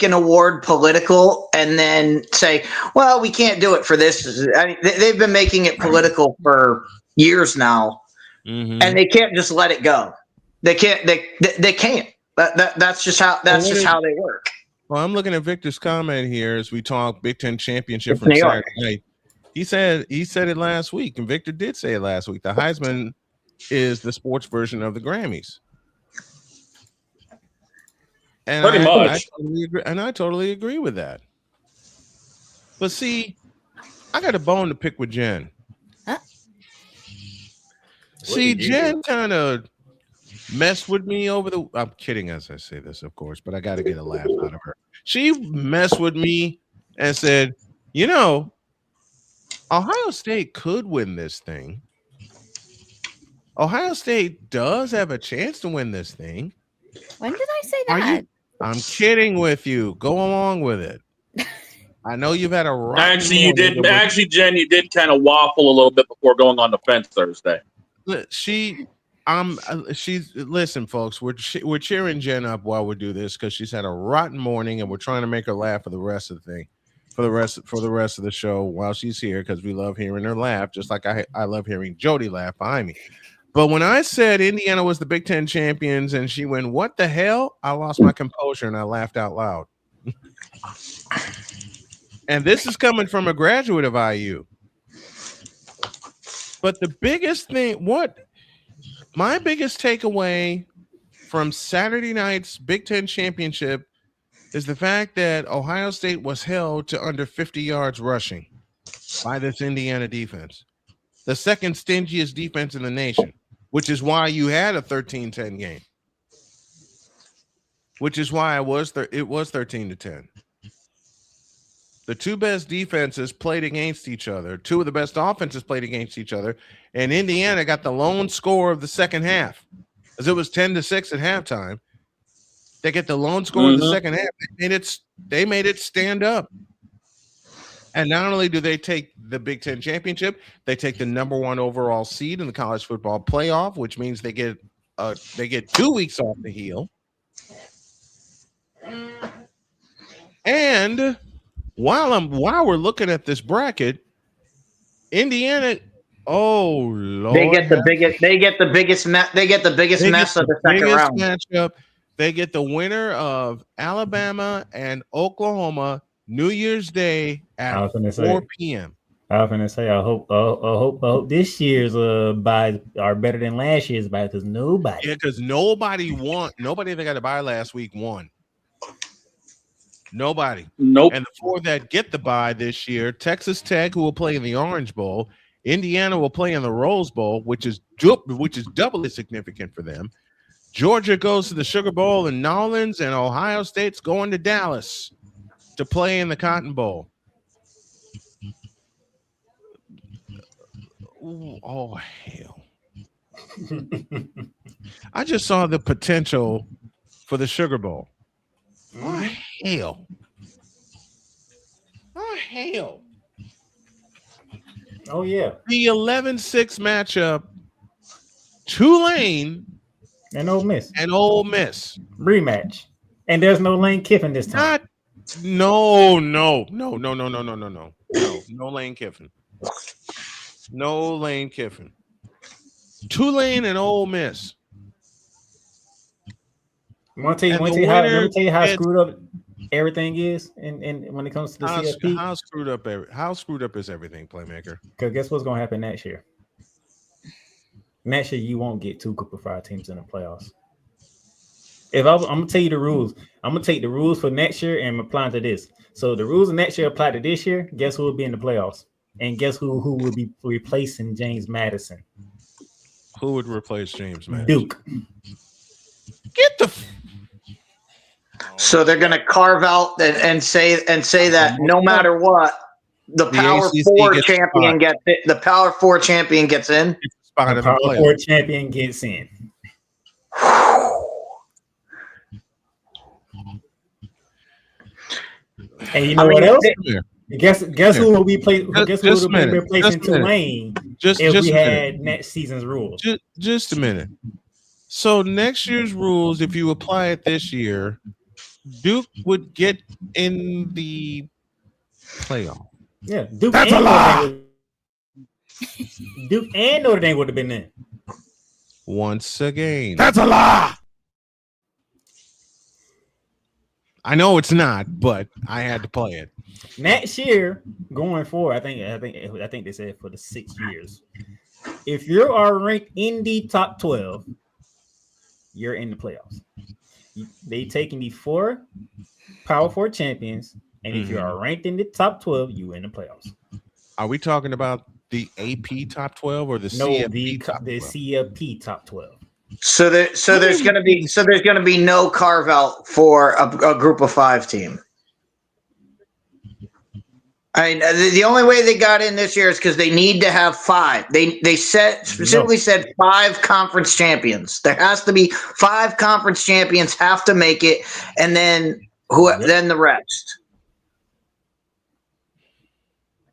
an award political and then say, "Well, we can't do it for this." They've been making it political for years now. And they can't just let it go. They can't. They can't. That's just how they work. Well, I'm looking at Victor's comment here as we talk Big Ten championship from Saturday night. He said it last week, and Victor did say it last week. The Heisman is the sports version of the Grammys, and pretty much. I totally agree with that. But see, I got a bone to pick with Jen. See, Jen kind of messed with me I'm kidding as I say this, of course, but I got to get a laugh out of her. She messed with me and said, Ohio State could win this thing. Ohio State does have a chance to win this thing. When did I say that? I'm kidding with you. Go along with it. I know you've had a rotten Actually, you morning. did. Actually, Jen, you did kind of waffle a little bit before going on the fence Thursday. Listen, folks. We're cheering Jen up while we do this because she's had a rotten morning, and we're trying to make her laugh for the rest of the thing, for the rest of the show while she's here because we love hearing her laugh, just like I love hearing Jody laugh behind me. But when I said Indiana was the Big Ten champions, and she went, "What the hell?" I lost my composure and I laughed out loud. And this is coming from a graduate of IU. But the biggest thing, my biggest takeaway from Saturday night's Big Ten championship is the fact that Ohio State was held to under 50 yards rushing by this Indiana defense. The second stingiest defense in the nation, which is why you had a 13-10 game. Which is why it was 13-10. The two best defenses played against each other. Two of the best offenses played against each other. And Indiana got the lone score of the second half. As it was 10-6 at halftime. They get the lone score of the second half. They made it stand up. And not only do they take the Big Ten championship, they take the number 1 overall seed in the college football playoff, which means they get 2 weeks off the heel. And while we're looking at this bracket, Indiana, oh Lord, they get the biggest mess of the second round matchup. They get the winner of Alabama and Oklahoma New Year's Day at 4 p.m. I was gonna say I hope this year's buys are better than last year's buys because nobody that got a bye last week won. Nobody. Nope. And the 4 that get the bye this year, Texas Tech, who will play in the Orange Bowl, Indiana will play in the Rose Bowl, which is doubly significant for them. Georgia goes to the Sugar Bowl in New Orleans, and Ohio State's going to Dallas to play in the Cotton Bowl. Ooh, oh hell. I just saw the potential for the Sugar Bowl. Oh, hell. Oh, hell. Oh, yeah. The 11-6 matchup, Tulane and Ole Miss. Rematch. And there's no Lane Kiffin this time. No Lane Kiffin. No Lane Kiffin. Tulane and Ole Miss. Let me tell you how screwed up everything is, and when it comes to the CFP. How screwed up is everything, Playmaker? Because guess what's going to happen next year? Next year, you won't get 2 Group of 5 teams in the playoffs. I'm going to tell you the rules. I'm going to take the rules for next year and apply to this. So the rules of next year apply to this year. Guess who will be in the playoffs? And guess who will be replacing James Madison? Who would replace James Madison? Duke. Get the. So they're going to carve out and say that no matter what, the Power 4 champion gets it. The Power 4 champion gets in. The Power 4 champion gets in. And you know what else? Guess who will be replacing Tulane if we had next season's rules? Just a minute. So next year's rules, if you apply it this year, Duke would get in the playoff. Yeah, Duke. That's a lie. Duke and Notre Dame would have been in. Once again, that's a lie. I know it's not, but I had to play it. Next year, going forward, I think they said for the 6 years. If you are ranked in the top 12, you're in the playoffs. They taking the 4 Power 4 champions, and if you are ranked in the top 12, you in the playoffs. Are we talking about the AP top 12 or the CFP top 12? The CFP top 12. So there's going to be no carve out for a group of 5 team. The only way they got in this year is because they need to have 5. They specifically said 5 conference champions. There has to be 5 conference champions have to make it, and then then the rest.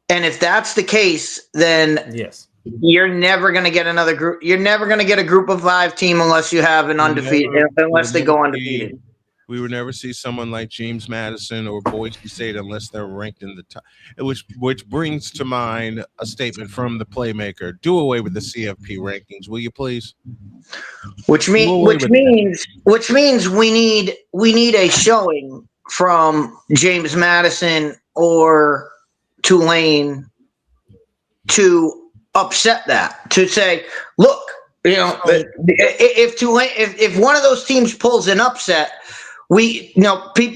And if that's the case, then yes, you're never going to get another group. You're never going to get a group of 5 team unless you have an undefeated, unless they go undefeated. We would never see someone like James Madison or Boise State unless they're ranked in the top. Which brings to mind a statement from the playmaker: "Do away with the CFP rankings, will you please?" Which means we need a showing from James Madison or Tulane to upset that, to say, look, if one of those teams pulls an upset,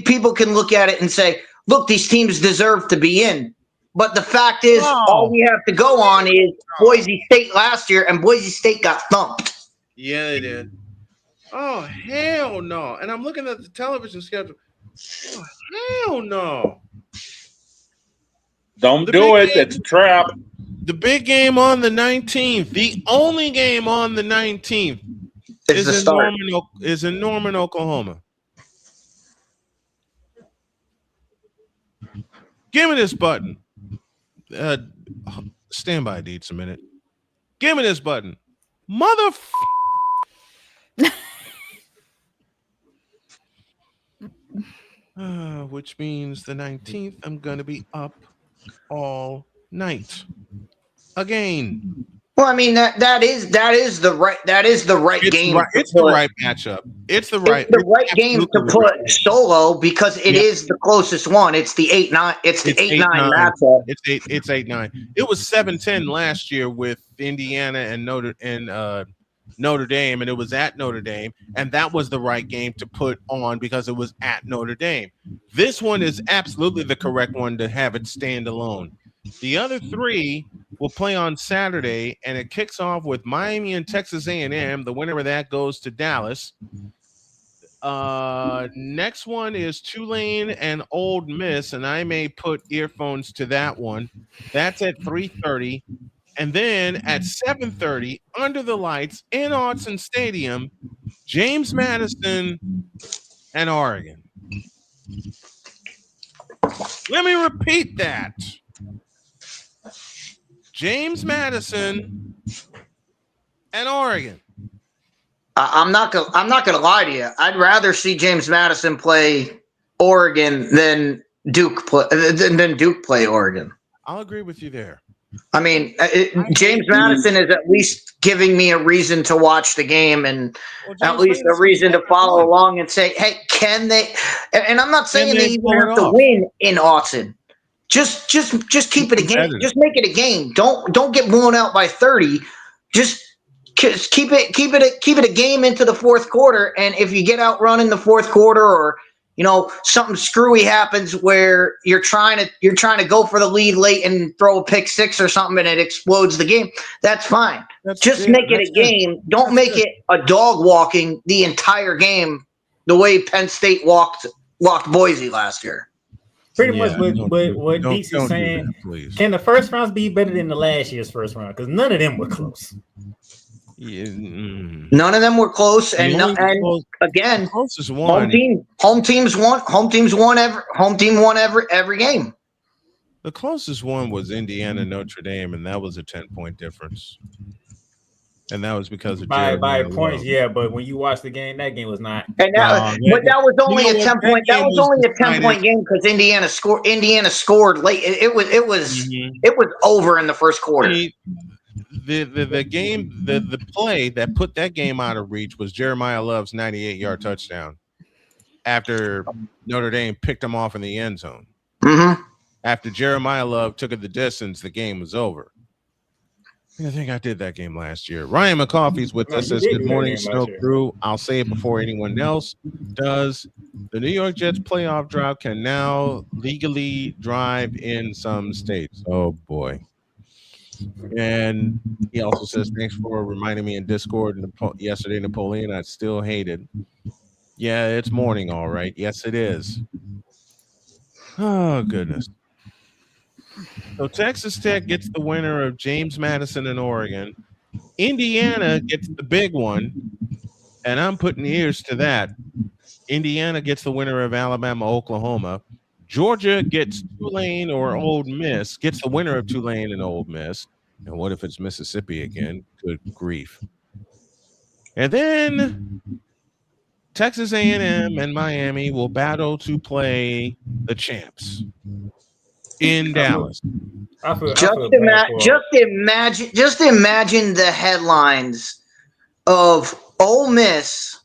people can look at it and say, look, these teams deserve to be in. But the fact is, all we have to go on is Boise State last year, and Boise State got thumped. Yeah, they did. Oh, hell no. And I'm looking at the television schedule. Oh, hell no. Don't do it. It's a trap. The big game on the 19th, the only game on the 19th, is in Norman, Oklahoma. Give me this button. Stand by, Deeds, a minute. Give me this button. Which means the 19th, I'm going to be up all night again. Well, I mean that is the right game. It's the right matchup. It's the right game to put solo because it is the closest one. It's the 8-9. It's the 8-9 matchup. It's 8-9. It was 7-10 last year with Indiana and Notre Dame, and it was at Notre Dame, and that was the right game to put on because it was at Notre Dame. This one is absolutely the correct one to have it stand alone. The other 3 will play on Saturday, and it kicks off with Miami and Texas A&M. The winner of that goes to Dallas. Next one is Tulane and Old Miss, and I may put earphones to that one. That's at 3:30. And then at 7:30, under the lights in Autzen Stadium, James Madison and Oregon. Let me repeat that. James Madison and Oregon. I'm not gonna lie to you. I'd rather see James Madison play Oregon than Duke play Oregon. I'll agree with you there. I mean, James Madison is at least giving me a reason to watch the game and at least a reason to follow along and say, hey, can they? And I'm not saying they even have to win in Autzen. Just keep it a game. Just make it a game. Don't get blown out by 30. Just keep it a game into the fourth quarter. And if you get outrun in the fourth quarter, or something screwy happens where you're trying to go for the lead late and throw a pick 6 or something and it explodes the game, that's fine. Just make it a game. Don't make it a dog walking the entire game the way Penn State walked Boise last year. Pretty much what Deeks is saying. Can the first rounds be better than the last year's first round? Because none of them were close. Yeah, none of them were close, and again, home teams won every game. The closest one was Indiana Notre Dame, and that was a 10-point difference. And that was because of by points, yeah. But when you watch the game, that game was not. And that was only a 10-point. That was only a 10-point game because Indiana scored late. It was over in the first quarter. The play that put that game out of reach was Jeremiah Love's 98-yard touchdown after Notre Dame picked him off in the end zone. Mm-hmm. After Jeremiah Love took it the distance, the game was over. I think I did that game last year. Ryan McCoffey's with us. Says, good morning, Snow Crew. I'll say it before anyone else does. The New York Jets playoff drought can now legally drive in some states. Oh, boy. And he also says, thanks for reminding me in Discord yesterday, Napoleon. I still hated. Yeah, it's morning, all right. Yes, it is. Oh, goodness. So Texas Tech gets the winner of James Madison and Oregon. Indiana gets the big one, and I'm putting ears to that. Indiana gets the winner of Alabama, Oklahoma. Georgia gets Tulane or Ole Miss, gets the winner of Tulane and Ole Miss. And what if it's Mississippi again? Good grief. And then Texas A&M and Miami will battle to play the champs in Dallas. Just imagine the headlines of Ole Miss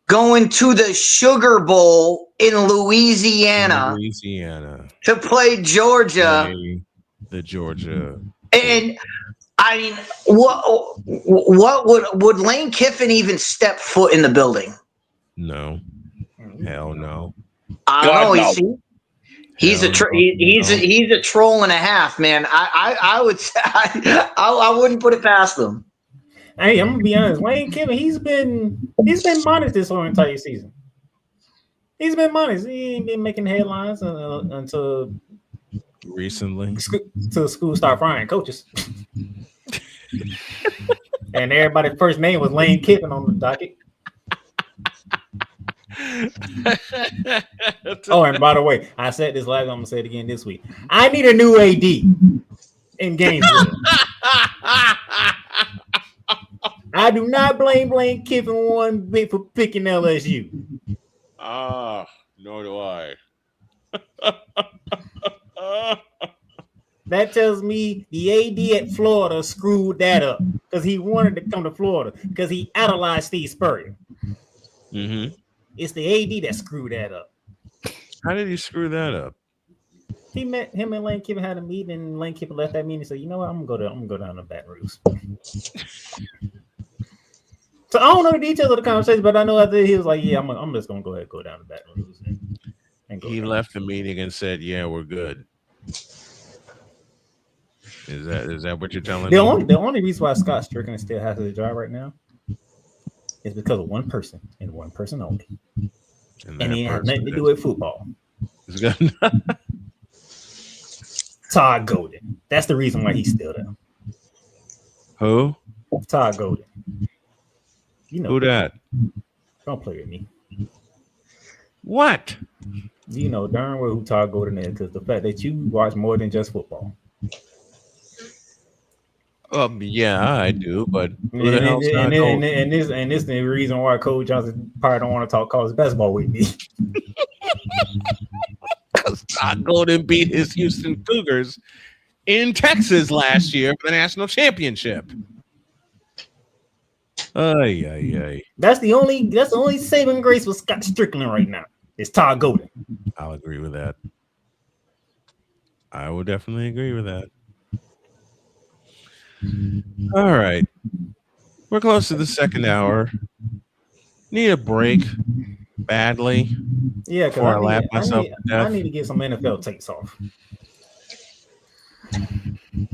going to the Sugar Bowl in Louisiana to play Georgia. The Georgia. And I mean, what would Lane Kiffin even step foot in the building? No, hell no. I don't know. He's a troll and a half, man. I would say I wouldn't put it past them. Hey, I'm gonna be honest. Lane Kiffin, he's been modest this whole entire season. He's been modest. He ain't been making headlines until recently. Till school start firing coaches. And everybody's first name was Lane Kiffin on the docket. Oh, and by the way, I said this last. I'm gonna say it again this week. I need a new AD in Gainesville. I do not blame Lane Kiffin one bit for picking LSU. Nor do I. That tells me the AD at Florida screwed that up because he wanted to come to Florida because he idolized Steve Spurrier. Mm-hmm. It's the AD that screwed that up. How did he screw that up? Him and Lane Kiffin had a meeting, and Lane Kiffin left that meeting and said, "You know what? I'm gonna go down to Baton Rouge." So I don't know the details of the conversation, but I know after he was like, "Yeah, I'm just gonna go ahead and go down to Baton Rouge." And he left the meeting and said, "Yeah, we're good." Is that what you're telling me? The only reason why Scott Strickland still has his job right now is because of one person and one person only, and he has nothing to do with football. Todd Golden. That's the reason why he's still there. Who? Todd Golden. You know who that? Don't play with me. What? You know darn well who Todd Golden is because the fact that you watch more than just football. Yeah, I do, but who and, the hell's Todd Golden? And this is the reason why Coach Johnson probably don't want to talk college basketball with me. Because Todd Golden beat his Houston Cougars in Texas last year for the national championship. Ay. That's the only saving grace with Scott Strickland right now. It's Todd Golden. I'll agree with that. I will definitely agree with that. All right. We're close to the second hour. Need a break badly. Yeah, because I need to get some NFL takes off.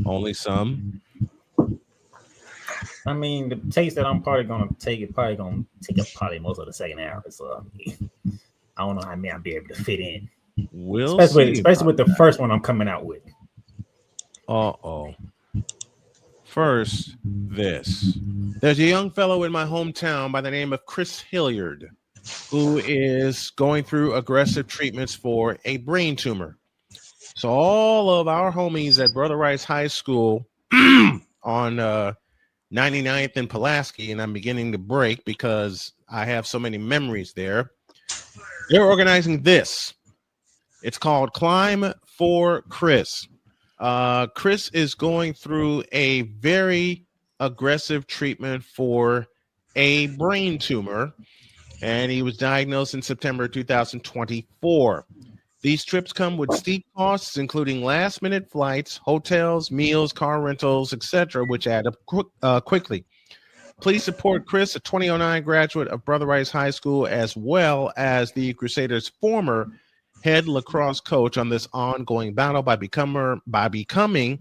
Only some. I mean, the takes that I'm probably gonna take it probably gonna take up probably most of the second hour. So I don't know how many I'll be able to fit in. Especially with the first one I'm coming out with. First, there's a young fellow in my hometown by the name of Chris Hilliard, who is going through aggressive treatments for a brain tumor. So all of our homies at Brother Rice High School on 99th and Pulaski, and I'm beginning to break because I have so many memories there. They're organizing this. It's called Climb for Chris. Chris is going through a very aggressive treatment for a brain tumor, and he was diagnosed in September 2024. These trips come with steep costs, including last-minute flights, hotels, meals, car rentals, etc., which add up quickly. Please support Chris, a 2009 graduate of Brother Rice High School, as well as the Crusaders' former head lacrosse coach on this ongoing battle by becoming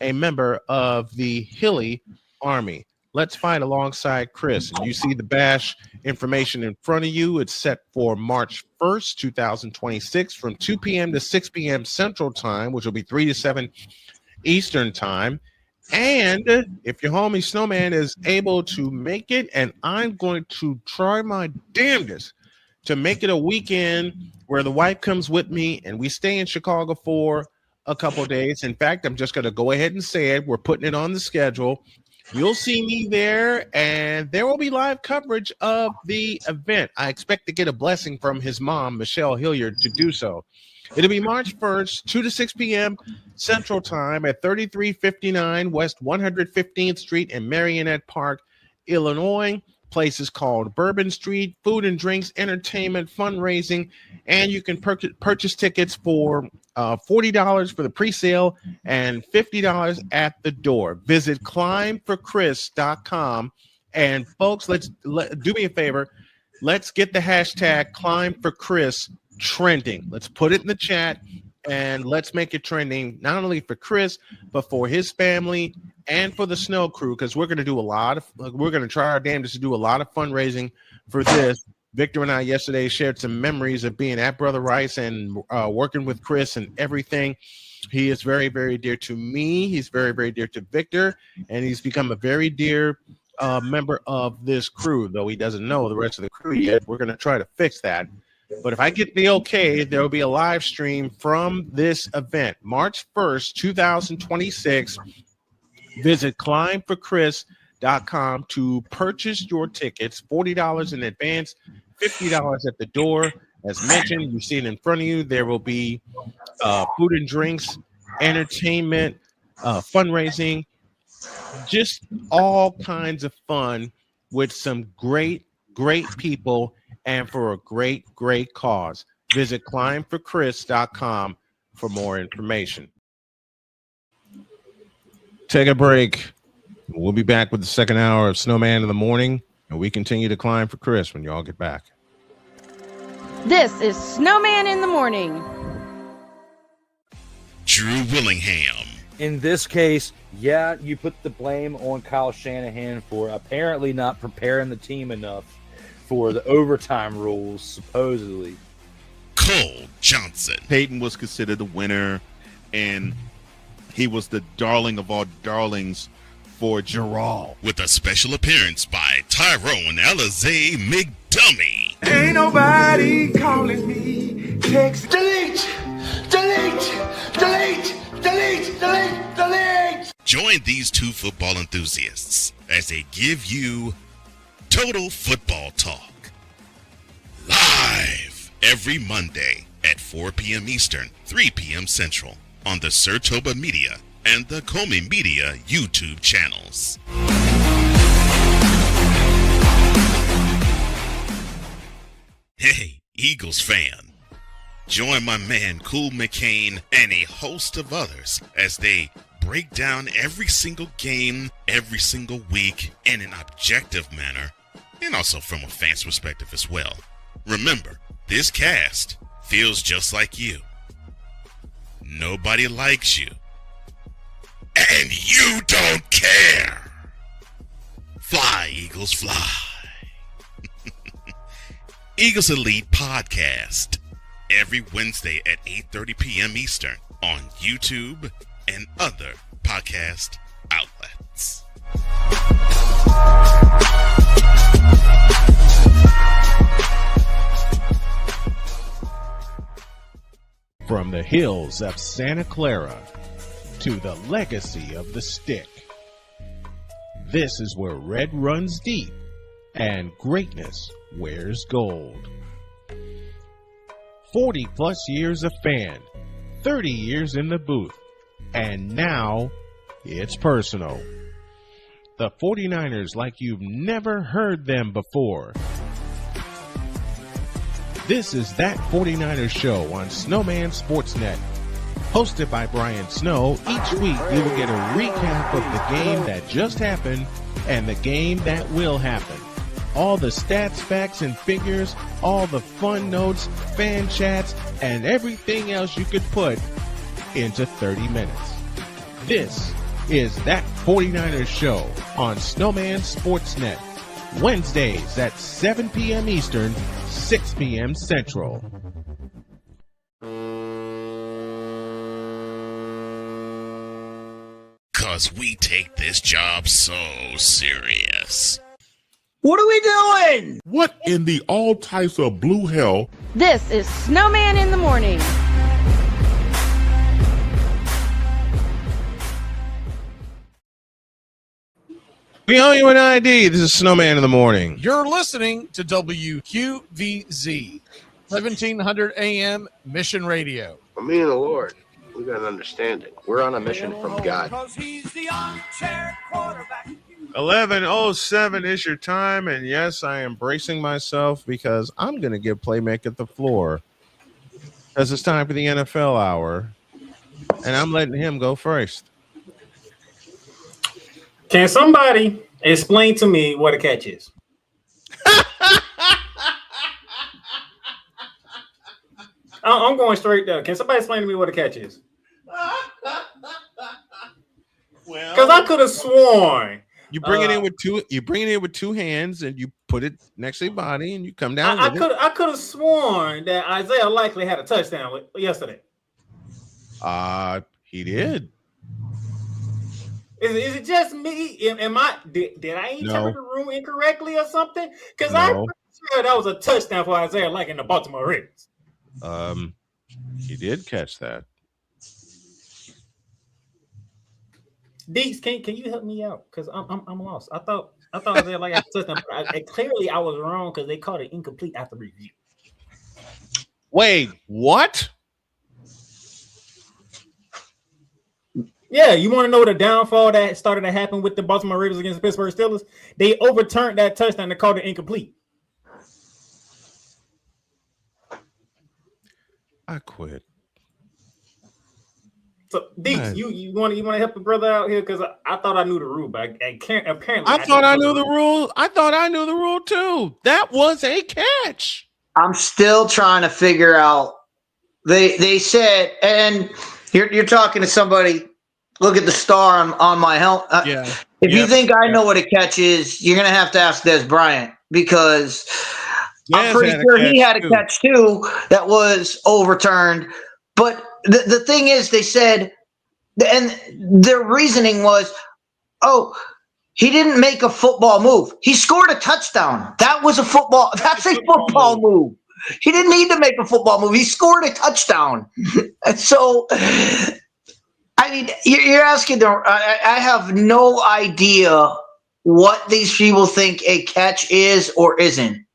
a member of the Hilly Army. Let's Fight alongside Chris. And you see the bash information in front of you. It's set for March 1st, 2026 from 2 p.m. to 6 p.m. Central Time, which will be 3 to 7 Eastern Time. And if your homie Snowman is able to make it, and I'm going to try my damnedest to make it a weekend where the wife comes with me and we stay in Chicago for a couple of days. In fact, I'm just going to go ahead and say it. We're putting it on the schedule. You'll see me there, and there will be live coverage of the event. I expect to get a blessing from his mom, Michelle Hilliard, to do so. It'll be March 1st, 2 to 6 p.m. Central Time at 3359 West 115th Street in Marionette Park, Illinois. Place is called Bourbon Street. Food and drinks, entertainment, fundraising, and you can purchase tickets for $40 for the pre-sale and $50 at the door. Visit climbforchris.com. And folks, do me a favor. Let's get the hashtag #ClimbForChris trending. Let's put it in the chat and let's make it trending, not only for Chris, but for his family and for the Snow Crew, because we're going to try our damnedest to do a lot of fundraising for this. Victor and I yesterday shared some memories of being at Brother Rice and working with Chris and everything. He is very, very dear to me. He's very, very dear to Victor, and he's become a very dear member of this crew, though he doesn't know the rest of the crew yet. We're going to try to fix that. But if I get the okay, there will be a live stream from this event, March 1st, 2026. Visit climbforchris.com to purchase your tickets, $40 in advance, $50 at the door. As mentioned, you see it in front of you. There will be food and drinks, entertainment, fundraising, just all kinds of fun with some great, great people and for a great, great cause. Visit climbforchris.com for more information. Take a break. We'll be back with the second hour of Snowman in the Morning, and we continue to climb for Chris when y'all get back. This is Snowman in the Morning. Drew Willingham. In this case, yeah, you put the blame on Kyle Shanahan for apparently not preparing the team enough for the overtime rules, supposedly. Cole Johnson. Peyton was considered the winner, and he was the darling of all darlings for Gerald. With a special appearance by Tyrone Alizé McDummy. Ain't nobody calling me. Text. Delete! Join these two football enthusiasts as they give you Total Football Talk. Live every Monday at 4 p.m. Eastern, 3 p.m. Central on the Sertoba Media and the Comey Media YouTube channels. Hey, Eagles fan. Join my man Cool McCain and a host of others as they break down every single game, every single week in an objective manner, and also from a fan's perspective as well. Remember, this cast feels just like you. Nobody likes you. And you don't care. Fly, Eagles, fly. Eagles Elite Podcast. Every Wednesday at 8:30 p.m. Eastern on YouTube and other podcast outlets. From the hills of Santa Clara to the legacy of the stick, this is where red runs deep and greatness wears gold. 40 plus years of fan, 30 years in the booth, and now it's personal. The 49ers like you've never heard them before. This is That 49ers Show on Snowman Sportsnet. Hosted by Brian Snow, each week you will get a recap of the game that just happened and the game that will happen. All the stats, facts, and figures, all the fun notes, fan chats, and everything else you could put into 30 minutes. This is That 49ers Show on Snowman Sportsnet. Wednesdays at 7 p.m. Eastern, 6 p.m. Central. Cause we take this job so serious. What are we doing? What in the all types of blue hell? This is Snowman in the Morning. We owe you an ID. This is Snowman in the Morning. You're listening to WQVZ, 1700 AM Mission Radio. For me and the Lord, we got an understanding. We're on a mission from God. 11:07 is your time, and yes, I am bracing myself because I'm going to give Playmaker the floor because it's time for the NFL hour, and I'm letting him go first. Can somebody explain to me what a catch is? I'm going straight there. Can somebody explain to me what a catch is? Because I could have sworn you bring it in with two. You bring it in with two hands, and you put it next to your body, and you come down. I could have sworn that Isaiah likely had a touchdown yesterday. He did. Is it just me? Am I did I interpret the room incorrectly or something? Because I'm pretty sure that was a touchdown for Isaiah like in the Baltimore Ravens. He did catch that. Deeks, can you help me out? Because I'm lost. I thought Isaiah like had a touchdown. Clearly I was wrong because they called it incomplete after review. Wait, what? Yeah, you want to know the downfall that started to happen with the Baltimore Ravens against the Pittsburgh Steelers? They overturned that touchdown and called it incomplete. I quit. So, Deeks, you want to help a brother out here because I thought I knew the rule, but apparently I thought I knew the rule. I thought I knew the rule too. That was a catch. I'm still trying to figure out. They said, and you're talking to somebody. Look at the star on my helmet. If you think I know what a catch is, you're gonna have to ask Des Bryant because I'm pretty sure he had a catch too that was overturned. But the thing is, they said, and their reasoning was, he didn't make a football move. He scored a touchdown. That was a football. That's a football move. He didn't need to make a football move. He scored a touchdown. And so, I mean, you're asking them. I have no idea what these people think a catch is or isn't.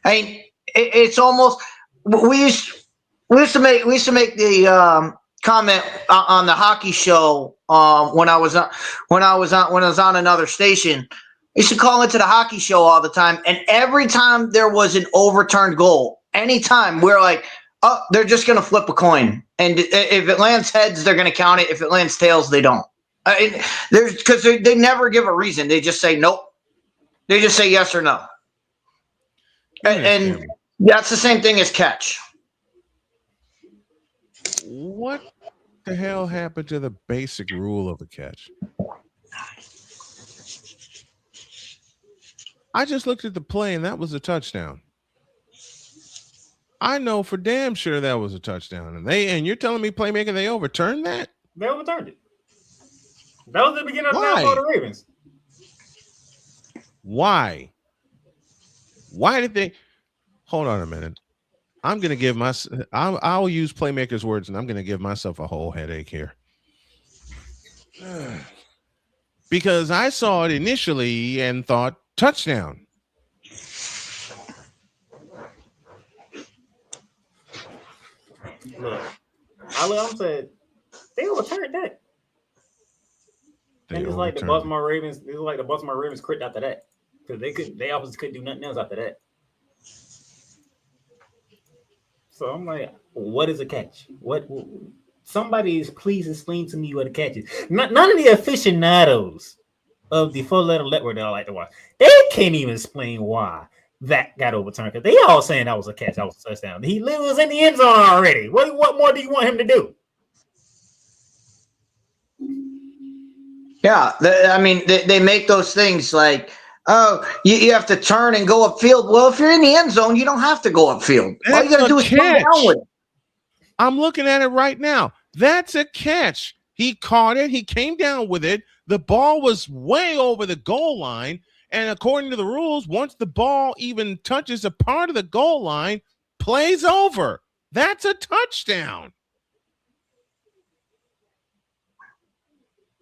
I mean, it's almost we used to make the comment on the hockey show when I was on another station. I used to call into the hockey show all the time, and every time there was an overturned goal, anytime we're like, they're just going to flip a coin. And if it lands heads, they're going to count it. If it lands tails, they don't. Because they never give a reason. They just say nope. They just say yes or no. And that's the same thing as catch. What the hell happened to the basic rule of a catch? I just looked at the play, and that was a touchdown. I know for damn sure that was a touchdown. And you're telling me, Playmaker, they overturned that? They overturned it. That was the beginning of the downfall of the Ravens. Why? Why did they? Hold on a minute. I'm going to give I'll use Playmaker's words, and I'm going to give myself a whole headache here. Because I saw it initially and thought touchdown. Look, I'm saying they overturned that. And it's like the Baltimore Ravens. It was like the Baltimore Ravens quit after that because they obviously couldn't do nothing else after that. So I'm like, what is a catch? What? Somebody please explain to me what a catch is. None of the aficionados of the four-letter network that I like to watch, they can't even explain why that got overturned because they all saying that was a catch, that was a touchdown. He was in the end zone already. What more do you want him to do? Yeah, they make those things like, oh, you have to turn and go upfield. Well, if you're in the end zone, you don't have to go upfield. All you got to do is come down with it. I'm looking at it right now. That's a catch. He caught it. He came down with it. The ball was way over the goal line. And according to the rules, once the ball even touches a part of the goal line, play's over. That's a touchdown.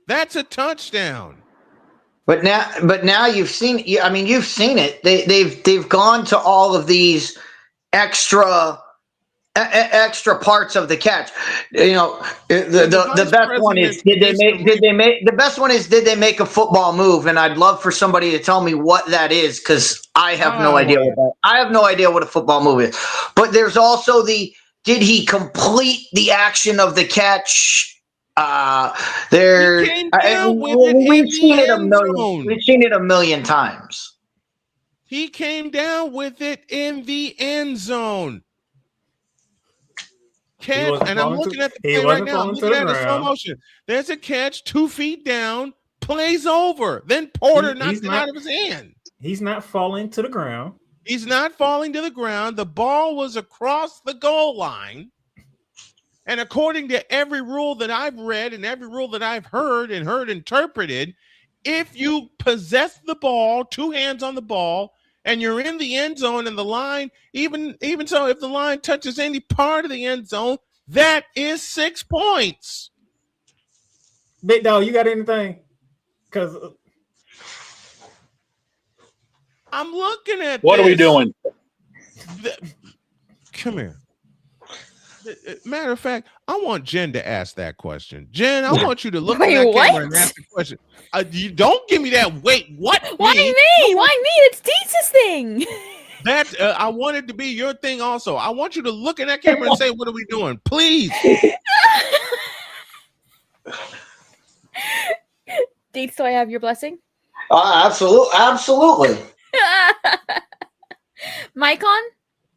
That's a touchdown. But now you've seen. I mean, you've seen it. They've gone to all of these extra parts of the catch. You know, the best one is did they make a football move? And I'd love for somebody to tell me what that is, because I have no idea what a football move is. But there's also did he complete the action of the catch? We've seen it a million times. He came down with it in the end zone. Catch, and I'm looking at the play right now. I'm looking at the slow motion. There's a catch, 2 feet down, plays over. Then Porter knocks it out of his hand. He's not falling to the ground. He's not falling to the ground. The ball was across the goal line. And according to every rule that I've read and every rule that I've heard interpreted, if you possess the ball, 2 hands on the ball, and you're in the end zone and the line, even so, if the line touches any part of the end zone, that is 6 points. Big dog, you got anything? Because I'm looking at what are we doing? Come here. Matter of fact, I want Jen to ask that question. Jen, I want you to look at that camera and ask the question. You don't give me that. Wait, what? Why me? Why me? It's Deetz's thing. That I want it to be your thing also. I want you to look at that camera and say, what are we doing? Please. Deetz, do I have your blessing? Absolutely. Mic on?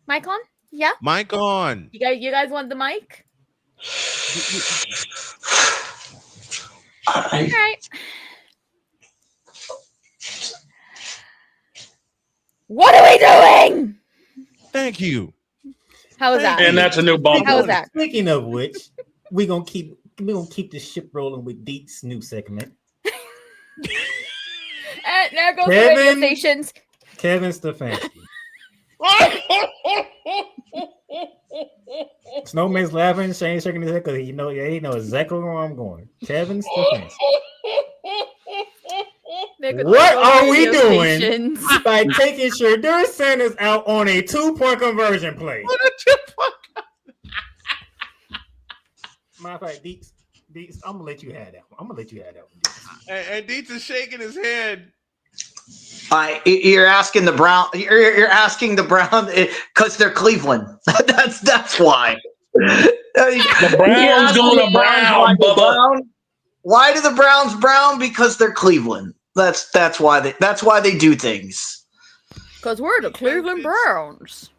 Mic on? Yeah. Mic on. You guys want the mic? All right. What are we doing? Thank you. How was that? And that's a new bumper. How was that? Speaking of which, we're gonna keep the ship rolling with Deetz's new segment. And there goes the radio stations. Kevin Stefanski. Snowman's laughing, Shane shaking his head because he know exactly where I'm going. Kevin Stefanski. What are we doing by taking Shadur Sanders out on a 2-point conversion play? What a 2-point. Matter of fact, Deetz, I'm gonna let you have that one. And Deetz is shaking his head. You're asking the Brown. You're asking the Brown because they're Cleveland. That's why. The Browns going to Brown. Why do the Browns brown? Because they're Cleveland. That's why they do things. Because we're the Cleveland Browns.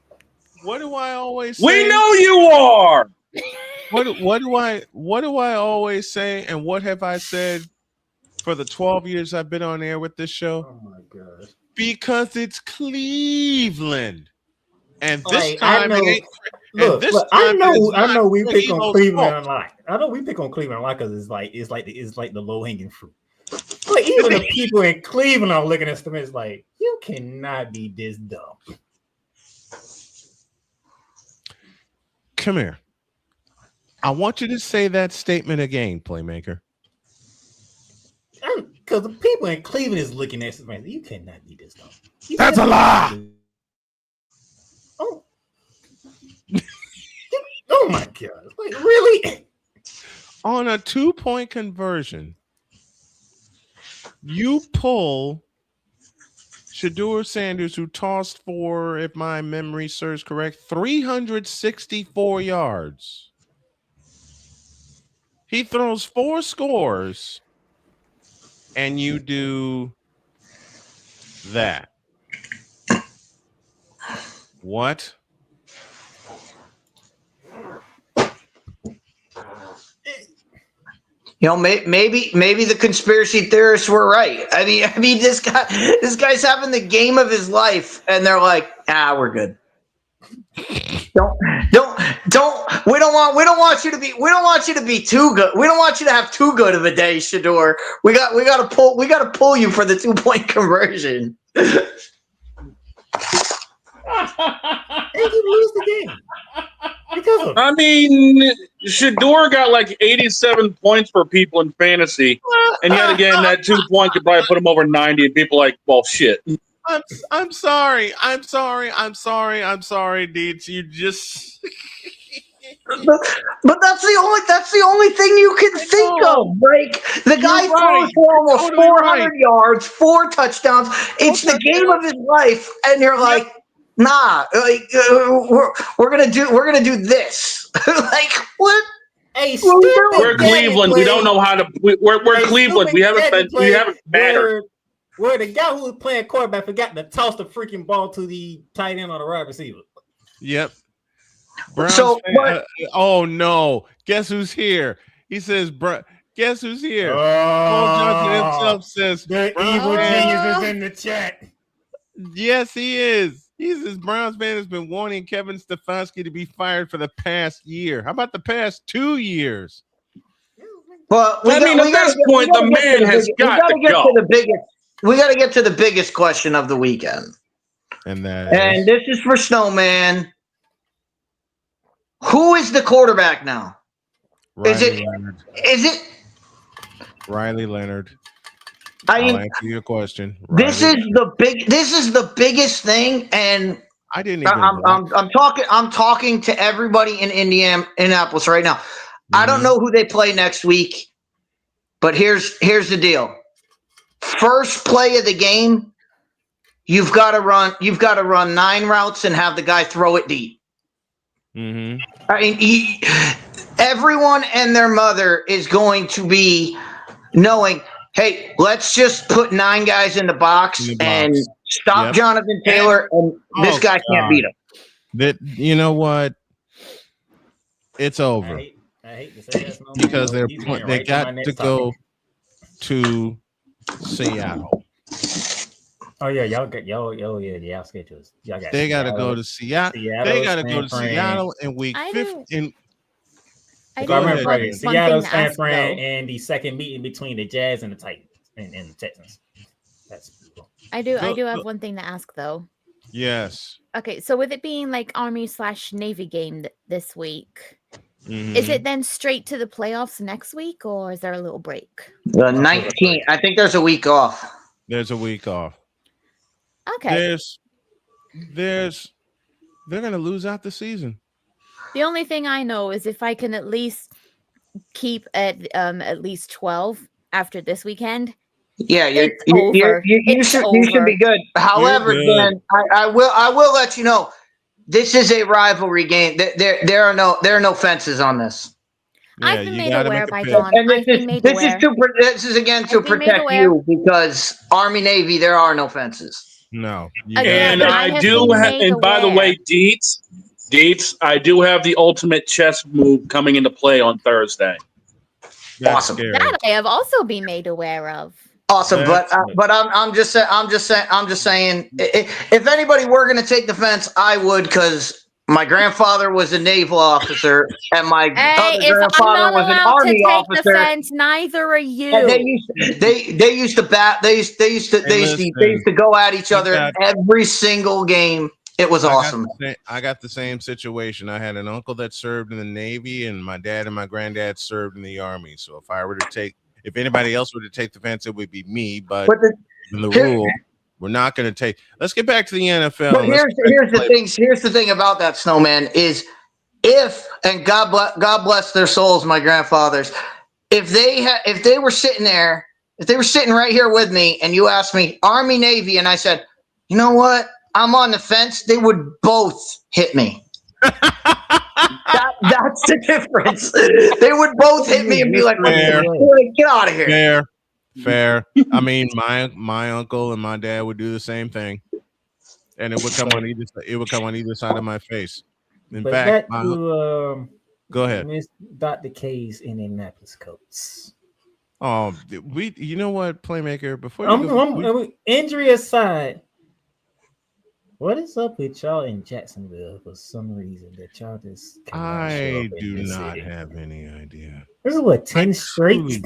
What do I always say? We know you are. What do I always say? And what have I said for the 12 years I've been on air with this show? Oh my God. Because it's Cleveland. And this Like, time I know, it ain't. Look, I know we pick on Cleveland a lot. I know we pick on Cleveland a lot because it's like the low-hanging fruit. But even the people in Cleveland are looking at them, it's like, you cannot be this dumb. Come here. I want you to say that statement again, Playmaker. Because the people in Cleveland is looking at this, man, you cannot be this dumb. That's a lie. Oh. Oh my God. Like, really? On a 2-point conversion, you pull Shadur Sanders, who tossed for, if my memory serves correct, 364 yards. He throws 4 scores, and you do that. What? You know, maybe the conspiracy theorists were right. I mean, this guy's having the game of his life, and they're like, we're good. Don't. We don't want you to be too good. We don't want you to have too good of a day, Shador. We got to pull you for the 2-point conversion. And you lose the game. I mean, Shador got like 87 points for people in fantasy, and yet again, that 2-point could probably put him over 90, and people are like, well, shit. I'm sorry, Deets. You just. But that's the only thing you can think of. Like the guy throws for almost 400 yards, 4 touchdowns. It's the game of his life, and you're like, nah, like we're gonna do this. Like what? Hey, we're Cleveland. We don't know how to. We're Cleveland. We haven't mattered. Where the guy who was playing quarterback forgot to toss the freaking ball to the tight end on the wide receiver. Yep. Oh no! Guess who's here? He says, "Guess who's here?" Paul Johnson himself says, "The evil genius is in the chat." Yes, he is. He says Browns fan has been wanting Kevin Stefanski to be fired for the past year. How about the past 2 years? Well, at this point, the man has got to go. We got to get to the biggest question of the weekend, and this is for Snowman. Who is the quarterback now? Is it Riley Leonard? I'll answer your question. This is the biggest thing, and I didn't. I'm talking to everybody in Indianapolis right now. Mm-hmm. I don't know who they play next week, but here's the deal. First play of the game, you've got to run 9 routes and have the guy throw it deep. Mm-hmm. I mean, everyone and their mother is going to be knowing, hey, let's just put 9 guys in the box and stop Jonathan Taylor, and this guy can't beat him. You know what? It's over. I hate to say that, because they got to go to Seattle. Oh yeah, y'all schedules. They got to go to Seattle. They got to go to Seattle in week 15. Seattle, San Fran, and the second meeting between the Jazz and the Titans and the Texans. I do have one thing to ask though. Yes. Okay, so with it being like Army/Navy game this week, is it then straight to the playoffs next week, or is there a little break? The 19th. I think there's a week off. There's a week off. Okay. They're gonna lose out the season. The only thing I know is if I can at least keep at least 12 after this weekend. Yeah, you should be good. However, Dan, I will let you know, this is a rivalry game. There are no fences on this. Yeah, I've been made aware by John. And this is again to protect you, because Army Navy, there are no fences. No. And I do have, and by the way, Deets, I do have the ultimate chess move coming into play on Thursday. That's awesome. Scary. That I have also been made aware of. Awesome, but I'm just saying, if anybody were going to take the fence, I would, because my grandfather was a naval officer, and my other grandfather was an army officer. The fence, neither are you. And they used to go at each other every single game. It was awesome. I got the same situation. I had an uncle that served in the Navy, and my dad and my granddad served in the Army. So if anybody else were to take the fence, it would be me. But in the rule, we're not going to take. Let's get back to the NFL. But here's the thing about that, Snowman, is and God bless their souls, my grandfathers, if they were sitting right here with me, and you asked me Army, Navy, and I said, you know what, I'm on the fence, they would both hit me. That's the difference. They would both hit me and be like, get out of here. Fair. I mean, my uncle and my dad would do the same thing, and it would come on either side of my face. In fact, go ahead. Miss Dr. K's Indianapolis Colts. You know what, Playmaker? Before you go, injury aside, what is up with y'all in Jacksonville for some reason that y'all just I do not have any idea. This is what 10 straight,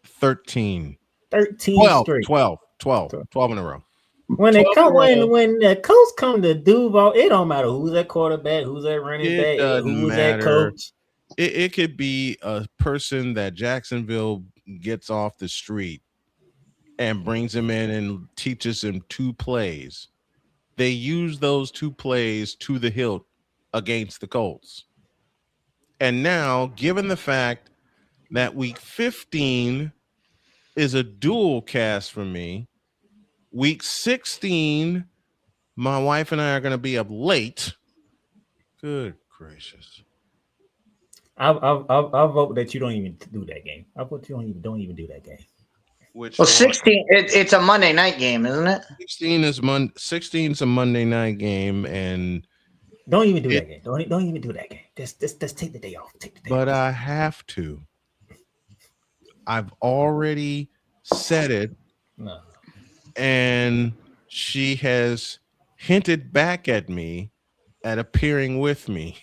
13 12 straight, 12 in a row. When the coach come to Duval, it don't matter who's that quarterback, who's that running back, who's that coach. It could be a person that Jacksonville gets off the street and brings him in and teaches him 2 plays. They use those 2 plays to the hilt against the Colts. And now, given the fact that week 15 is a dual cast for me, week 16, my wife and I are going to be up late. Good gracious. I'll vote that you don't even do that game. I vote you don't even do that game. Well, 16, it's a Monday night game, isn't it? 16 is a Monday night game, and don't even do that game. Don't even do that game. Just take the day off. But I have to. I've already said it. No. And she has hinted back at me at appearing with me.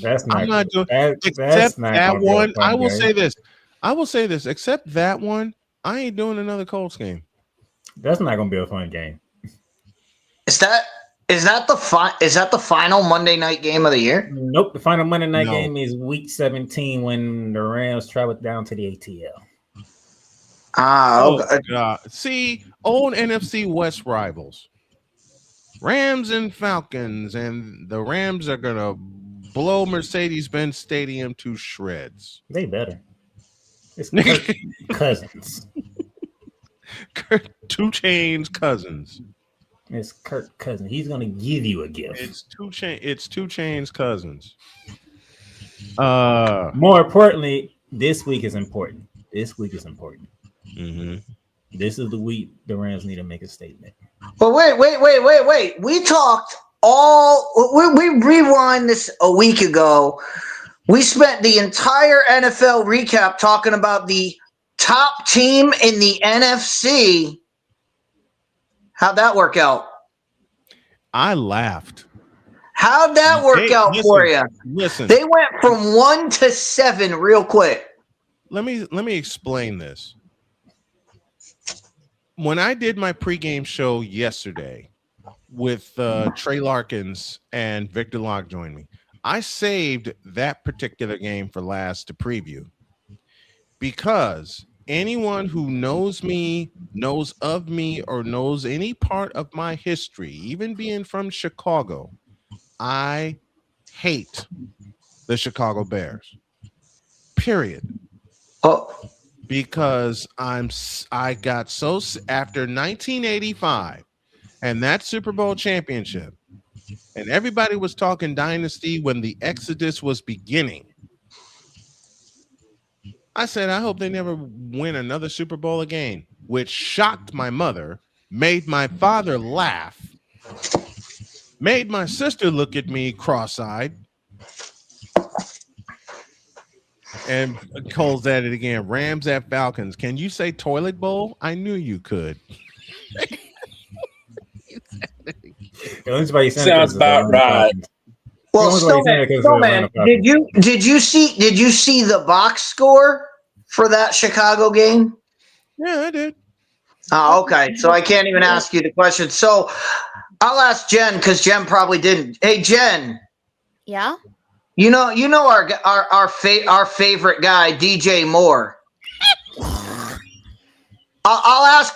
That's not. I'm not doing that's not that one. I will game. say this. Except that one, I ain't doing another Colts game. That's not gonna be a fun game. Is that the final Monday night game of the year? Nope. The final Monday night game is week 17 when the Rams travel down to the ATL. Okay. God. See, old NFC West rivals, Rams and Falcons, and the Rams are gonna blow Mercedes-Benz Stadium to shreds. They better. It's Kirk Cousins. 2 Chainz Cousins. It's Kirk Cousins. He's gonna give you a gift. It's 2 Chainz Cousins. More importantly, this week is important. Mm-hmm. This is the week the Rams need to make a statement. But wait. We talked we rewind this a week ago. We spent the entire NFL recap talking about the top team in the NFC. How'd that work out? I laughed. How'd that work out for you? Listen. They went from 1 to 7 real quick. Let me explain this. When I did my pregame show yesterday with Trey Larkins and Victor Locke joined me, I saved that particular game for last to preview because anyone who knows me, knows of me, or knows any part of my history, even being from Chicago, I hate the Chicago Bears. Period. Because I got so after 1985 and that Super Bowl championship, and everybody was talking dynasty when the Exodus was beginning. I said, I hope they never win another Super Bowl again, which shocked my mother, made my father laugh, made my sister look at me cross-eyed. And Cole's at it again. Rams at Falcons. Can you say toilet bowl? I knew you could. Sounds about right. Well, Snowman, did you see the box score for that Chicago game? Yeah, I did. Oh, okay. So I can't even ask you the question. So I'll ask Jen because Jen probably didn't. Hey, Jen. Yeah. You know our favorite guy, DJ Moore. I'll ask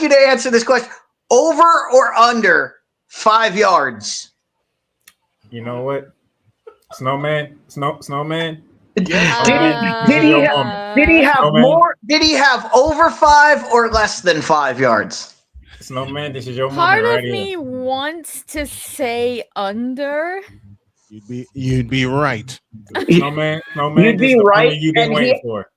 you to answer this question: over or under 5 yards? You know what, Snowman? Did he have Snowman. more? Did he have over 5 or less than 5 yards? Snowman, this is your Part moment of me wants to say under. You'd be right. Snowman, You'd be right. You've been waiting for.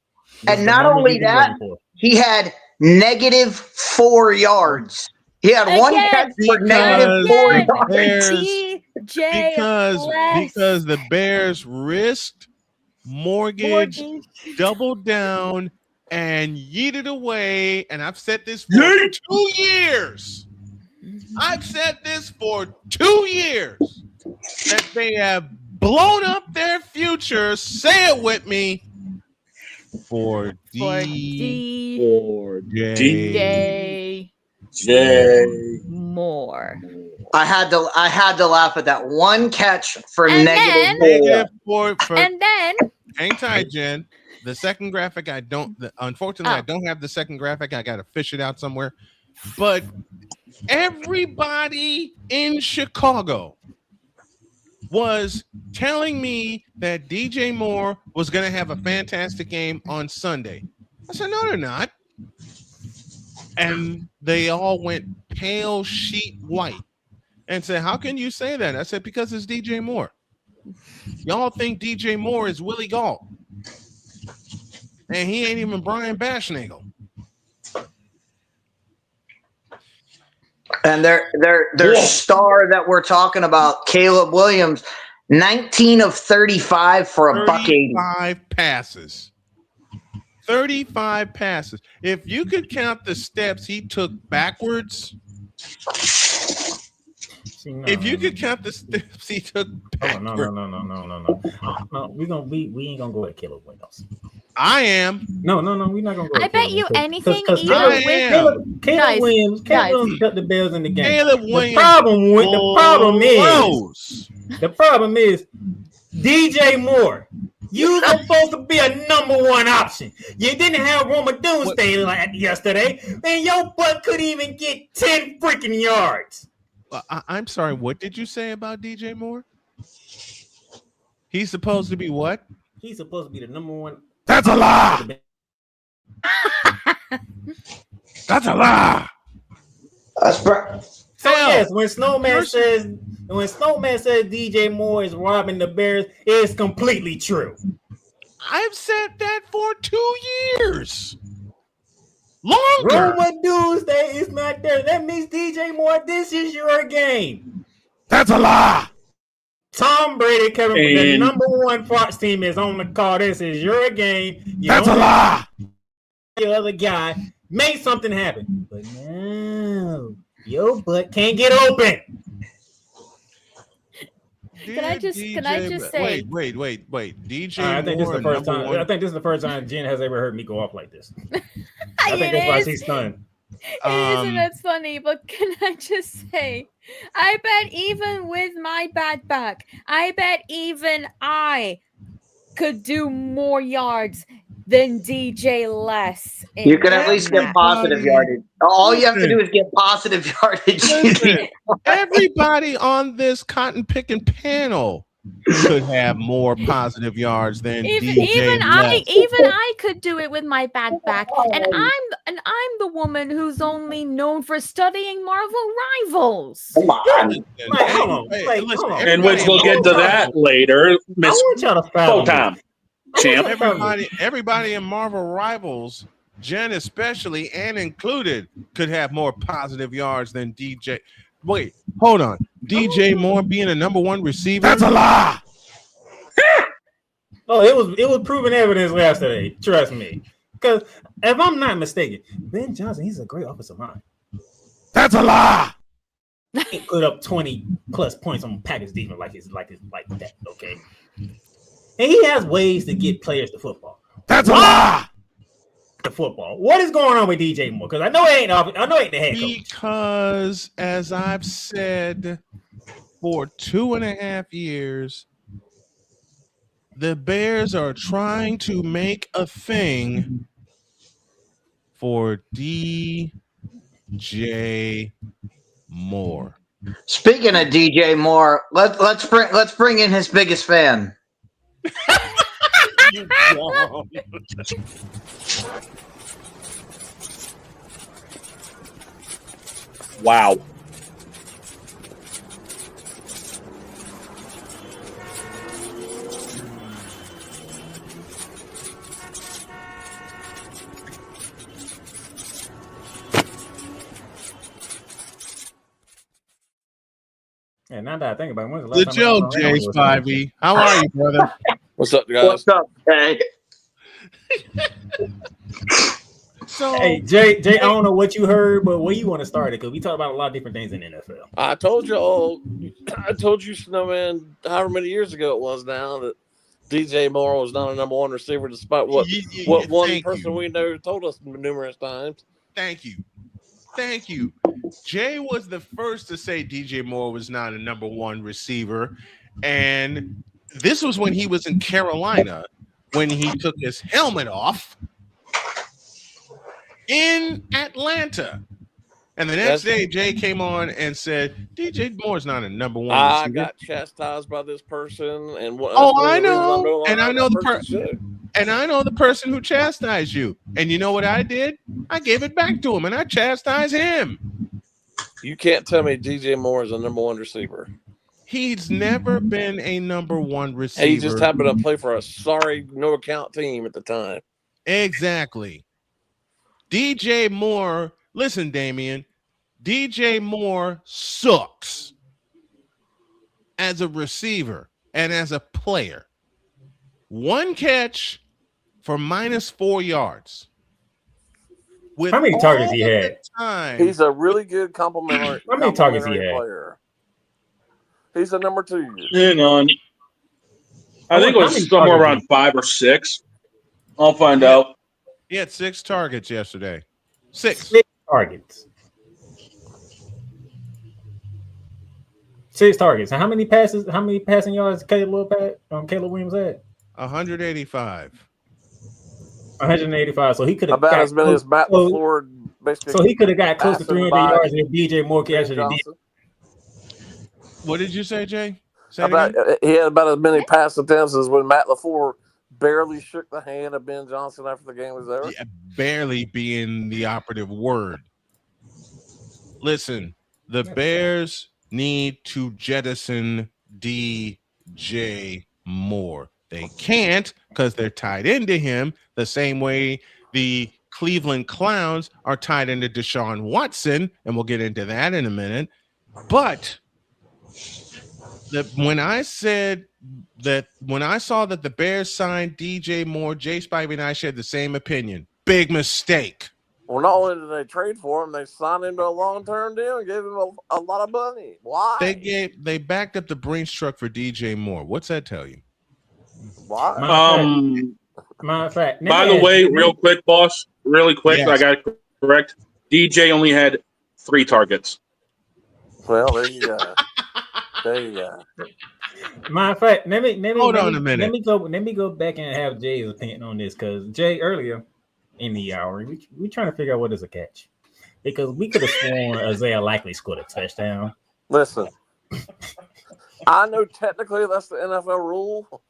And not only that, he had -4 yards. He had one catch for -4 yards. Because the Bears risked mortgage, doubled down, and yeeted away. And I've said this for 2 years. I've said this for 2 years that they have blown up their future. Say it with me. For DJ Moore. I had to laugh at that one catch for And negative four. And then hang tight, Jen. The second graphic, unfortunately, I don't have the second graphic. I got to fish it out somewhere. But everybody in Chicago was telling me that DJ Moore was going to have a fantastic game on Sunday. I said, no, they're not. And they all went pale sheet white and said, how can you say that? I said, because it's DJ Moore. Y'all think DJ Moore is Willie Gault. And he ain't even Brian Bashnagel. And their star that we're talking about, Caleb Williams, 19 of 35 for a buck 80. 35 passes. 35 passes. If you could count the steps he took backwards, if you could count the steps he took backwards. No. We ain't gonna go at Caleb Williams. I am. No, we're not gonna go. I bet you anything. Caleb Williams cut the Bears in the game. Caleb Williams. The problem is DJ Moore. You were supposed to be a number one option. You didn't have Roma Doomsday like yesterday, and your butt couldn't even get 10 freaking yards. I'm sorry. What did you say about DJ Moore? He's supposed to be what? He's supposed to be the number one. That's a lie. That's a lie. So yes, when Snowman says DJ Moore is robbing the Bears, it's completely true. I've said that for 2 years. Longer. Roma Doomsday is not there. That means DJ Moore, this is your game. That's a lie. Tom Brady, the number one Fox team is on the call. This is your game. That's a lie. The other guy made something happen, but no, your butt can't get open. Can I just say? Wait. DJ I think this is the Moore, first time. one. I think this is the first time Jen has ever heard me go off like this. I think that's why she's stunned. Isn't that funny? But can I just say, I bet even with my bad back, I bet even I could do more yards than DJ less. You can at least get positive yardage. All you have to do is get positive yardage. Listen, everybody on this cotton picking panel could have more positive yards than even I could do it with my bad back, and I'm the woman who's only known for studying Marvel Rivals. Come on. In which we'll get to that later. Miss Time. Champ. Everybody in Marvel Rivals, Jen especially and included, could have more positive yards than DJ. Wait, hold on. DJ Moore being a number one receiver? That's a lie. It was proven evidence yesterday. Trust me. Because if I'm not mistaken, Ben Johnson, he's a great offensive line. That's a lie. He put up 20 plus points on Packers defense like that. Okay. And he has ways to get players to football. That's a lie. The football. What is going on with DJ Moore? Because I know he ain't the head coach. Because as I've said for 2.5 years, the Bears are trying to make a thing for DJ Moore. Speaking of DJ Moore, let's bring in his biggest fan. You wow. And now that I think about it, when's the last the time Joe J. Spivey. How are you, brother? What's up, guys? What's up, Hank? So, hey, Jay, I don't know what you heard, but where you want to start it? Because we talk about a lot of different things in the NFL. I told you all. I told you, Snowman, however many years ago it was now, that DJ Moore was not a number one receiver, despite what one person we know told us numerous times. Thank you. Jay was the first to say DJ Moore was not a number one receiver, and this was when he was in Carolina, when he took his helmet off in Atlanta. And the next day, Jay came on and said, DJ Moore's not a number one receiver. I got chastised by this person. And I know. And I know the person who chastised you. And you know what I did? I gave it back to him, and I chastised him. You can't tell me DJ Moore is a number one receiver. He's never been a number one receiver. He just happened to play for a sorry no-account team at the time. Exactly. DJ Moore, listen, Damian, DJ Moore sucks as a receiver and as a player. One catch for -4 yards. With how many targets he had? He's a really good complimentary. How many targets he had? Player. He's a number 2. Hang on. I think it was somewhere around 5 or 6. I'll find out. He had 6 targets yesterday. 6 targets. 6 targets. And how many passes? How many passing yards Caleb Williams had? 185. 185. So he could have about as many as Matt LaFleur. So he could have got close to 300 yards if DJ Moore actually did. What did you say, Jay? He had about as many pass attempts as when Matt LaFleur barely shook the hand of Ben Johnson after the game was over. Yeah, barely being the operative word. Listen, the Bears need to jettison DJ Moore. They can't because they're tied into him the same way the Cleveland Clowns are tied into Deshaun Watson, and we'll get into that in a minute. But when I saw that the Bears signed DJ Moore, Jay Spivey and I shared the same opinion. Big mistake. Well, not only did they trade for him, they signed him to a long-term deal and gave him a lot of money. Why? They backed up the Brinks truck for DJ Moore. What's that tell you? Why? Matter of fact, by the way, real quick, boss, really quick, yes. I got it correct. DJ only had 3 targets. Well, there you go. There you go. Matter of fact, let me hold on a minute. Let me go back and have Jay's opinion on this, because Jay earlier in the hour we trying to figure out what is a catch, because we could have sworn Isaiah Likely scored a touchdown. Listen, I know technically that's the NFL rule,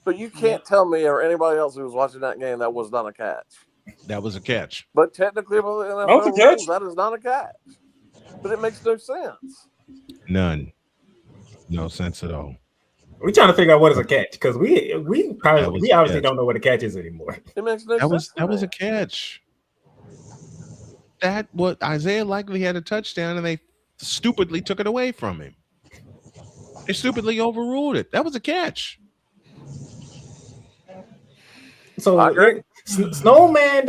but you can't tell me or anybody else who was watching that game that was not a catch. That was a catch. But technically, by the NFL rules, that is not a catch. But it makes no sense. None. No sense at all. We're trying to figure out what is a catch, because we obviously don't know what a catch is anymore. It makes no sense. That was a catch. That what Isaiah Likely had a touchdown, and they stupidly took it away from him. They stupidly overruled it. That was a catch. So Snowman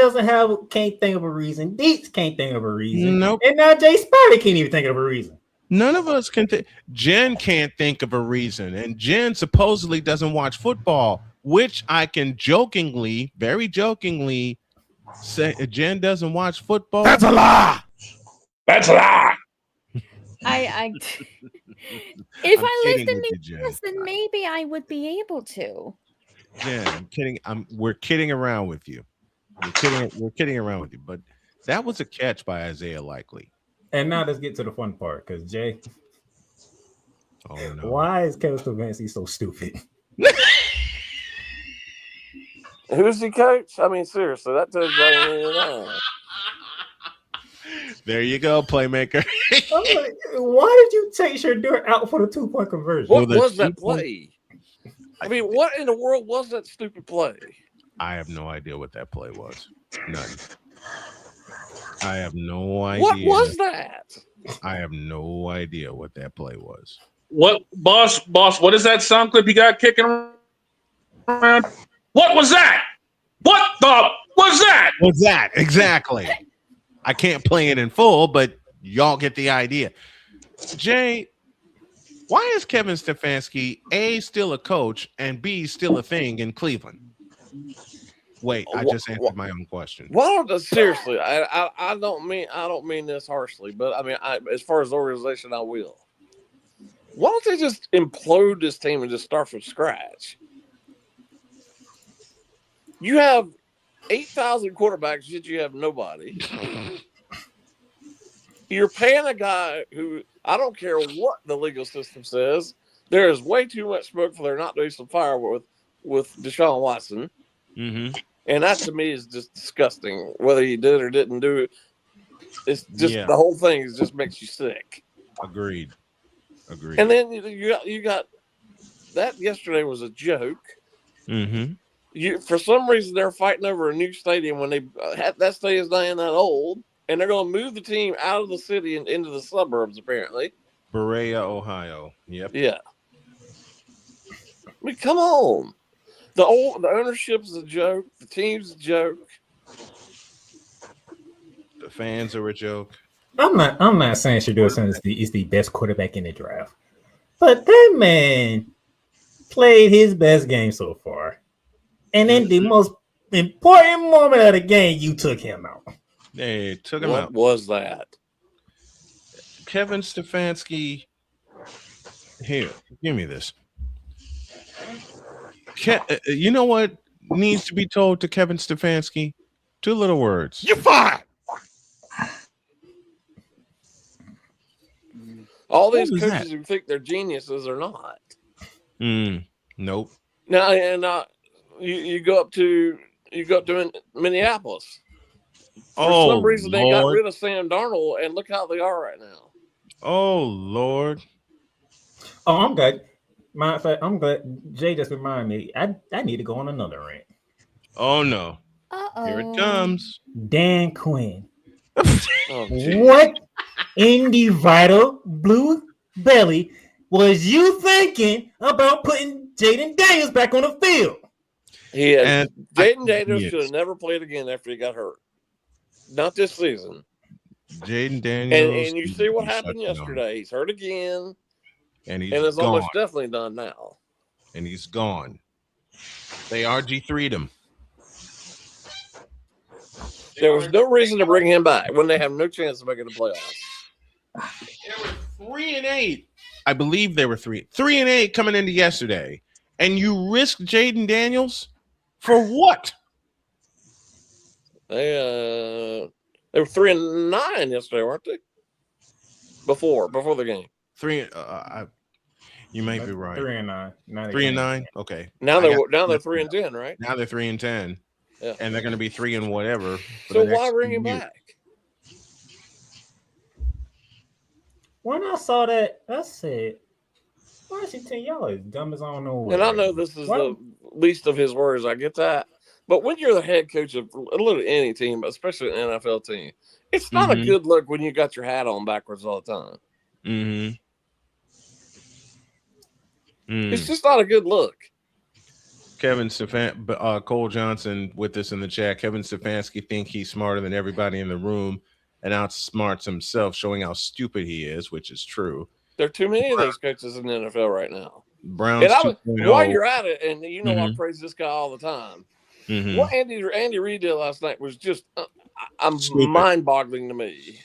can't think of a reason. Deets can't think of a reason. Nope. And now Jay Spivey can't even think of a reason. None of us can think. Jen can't think of a reason, and Jen supposedly doesn't watch football, which I can very jokingly say Jen doesn't watch football. That's a lie. That's a lie. If I lived in New York, then maybe I would be able to. Jen, I'm kidding. We're kidding around with you. We're kidding around with you. But that was a catch by Isaiah Likely. And now let's get to the fun part, because Jay, no. Why is Kevin Stefanski so stupid? Who's the coach? I mean, seriously, that tells you anything. There you go, playmaker. I'm like, why did you take Shedeur out for the 2-point conversion? What was that play? I mean, what in the world was that stupid play? I have no idea what that play was. None. I have no idea. What was that? I have no idea what that play was. What, boss? What is that sound clip you got kicking around? What was that? What the was that? What's that? Exactly. I can't play it in full, but y'all get the idea. Jay, why is Kevin Stefanski A, still a coach, and B, still a thing in Cleveland? Wait, I just answered my own question. Well, seriously, I don't mean this harshly, but I mean, as far as the organization, I will. Why don't they just implode this team and just start from scratch? You have 8,000 quarterbacks, yet you have nobody. You're paying a guy who, I don't care what the legal system says, there is way too much smoke for there not to be some fire with Deshaun Watson. Mm-hmm. And that to me is just disgusting. Whether he did or didn't do it, it's just the whole thing just makes you sick. Agreed. And then you got that yesterday was a joke. Mm-hmm. For some reason they're fighting over a new stadium when they that stadium's not even that old, and they're going to move the team out of the city and into the suburbs apparently. Berea, Ohio. Yep. Yeah. I mean, come on. The ownership is a joke. The team's a joke. The fans are a joke. I'm not saying Shedeur Sanders is the best quarterback in the draft, but that man played his best game so far, and in the most important moment of the game, you took him out. They took him out. What was that? Kevin Stefanski. Here, give me this. You know what needs to be told to Kevin Stefanski? 2 little words. You're fired. All these coaches who think they're geniuses are not. Nope. Now, and you go up to Minneapolis. For some reason, they got rid of Sam Darnold, and look how they are right now. Oh Lord. Oh, I'm good. Matter of fact, I'm glad Jay just reminded me. I need to go on another rant. Oh no. Here it comes. Dan Quinn. What in the vital blue belly was you thinking about putting Jaden Daniels back on the field? Jaden Daniels should have never played again after he got hurt. Not this season. Jaden Daniels. And you see what happened yesterday. He's hurt again. And it's almost definitely done now. And he's gone. They RG3'd him. There was no reason to bring him back when they have no chance of making the playoffs. They were 3-8. I believe they were 3-8 coming into yesterday. And you risked Jaden Daniels for what? They were 3-9 yesterday, weren't they? Before the game. You might be right. 3-9. 3-9. Okay. Now they're 3-10, right? Now they're 3-10. Yeah. And they're going to be 3 and whatever. So why bring him back? When I saw that, I said, "Why is he telling y'all as dumb as I don't know?" And I know this is the least of his worries. I get that. But when you're the head coach of literally any team, especially an NFL team, it's not a good look when you got your hat on backwards all the time. It's just not a good look. Kevin Stefanski, Cole Johnson with this in the chat. Kevin Stefanski think he's smarter than everybody in the room and outsmarts himself, showing how stupid he is, which is true. There are too many of those coaches in the NFL right now. Browns. While you're at it, and you know I praise this guy all the time. What Andy Reid did last night was just mind-boggling to me.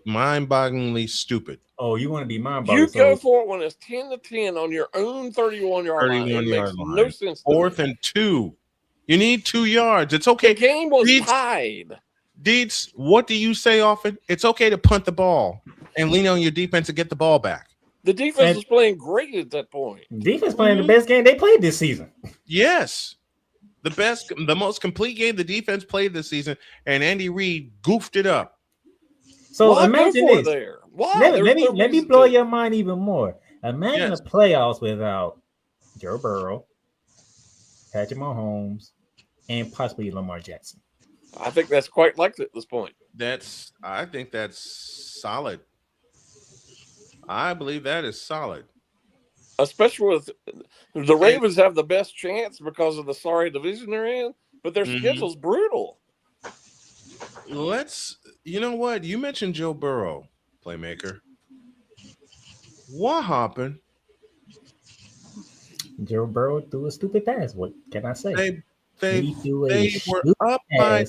Mind-bogglingly stupid. Oh, you want to be mind-boggling? You go for it when it's 10-10 on your own 31-yard line. It makes no sense. 4th and 2. You need 2 yards. It's okay. The game was tied. Deeds, what do you say often? It's okay to punt the ball and lean on your defense to get the ball back. The defense was playing great at that point. Defense playing the best game they played this season. Yes. The most complete game the defense played this season, and Andy Reid goofed it up. So imagine this. Let me blow your mind even more. Imagine the playoffs without Joe Burrow, Patrick Mahomes, and possibly Lamar Jackson. I think that's quite likely at this point. I think that's solid. I believe that is solid. especially with the Ravens have the best chance because of the sorry division they're in, but their schedule's brutal. You know what? You mentioned Joe Burrow, playmaker. What happened? Joe Burrow threw a stupid pass. What can I say? They were up by.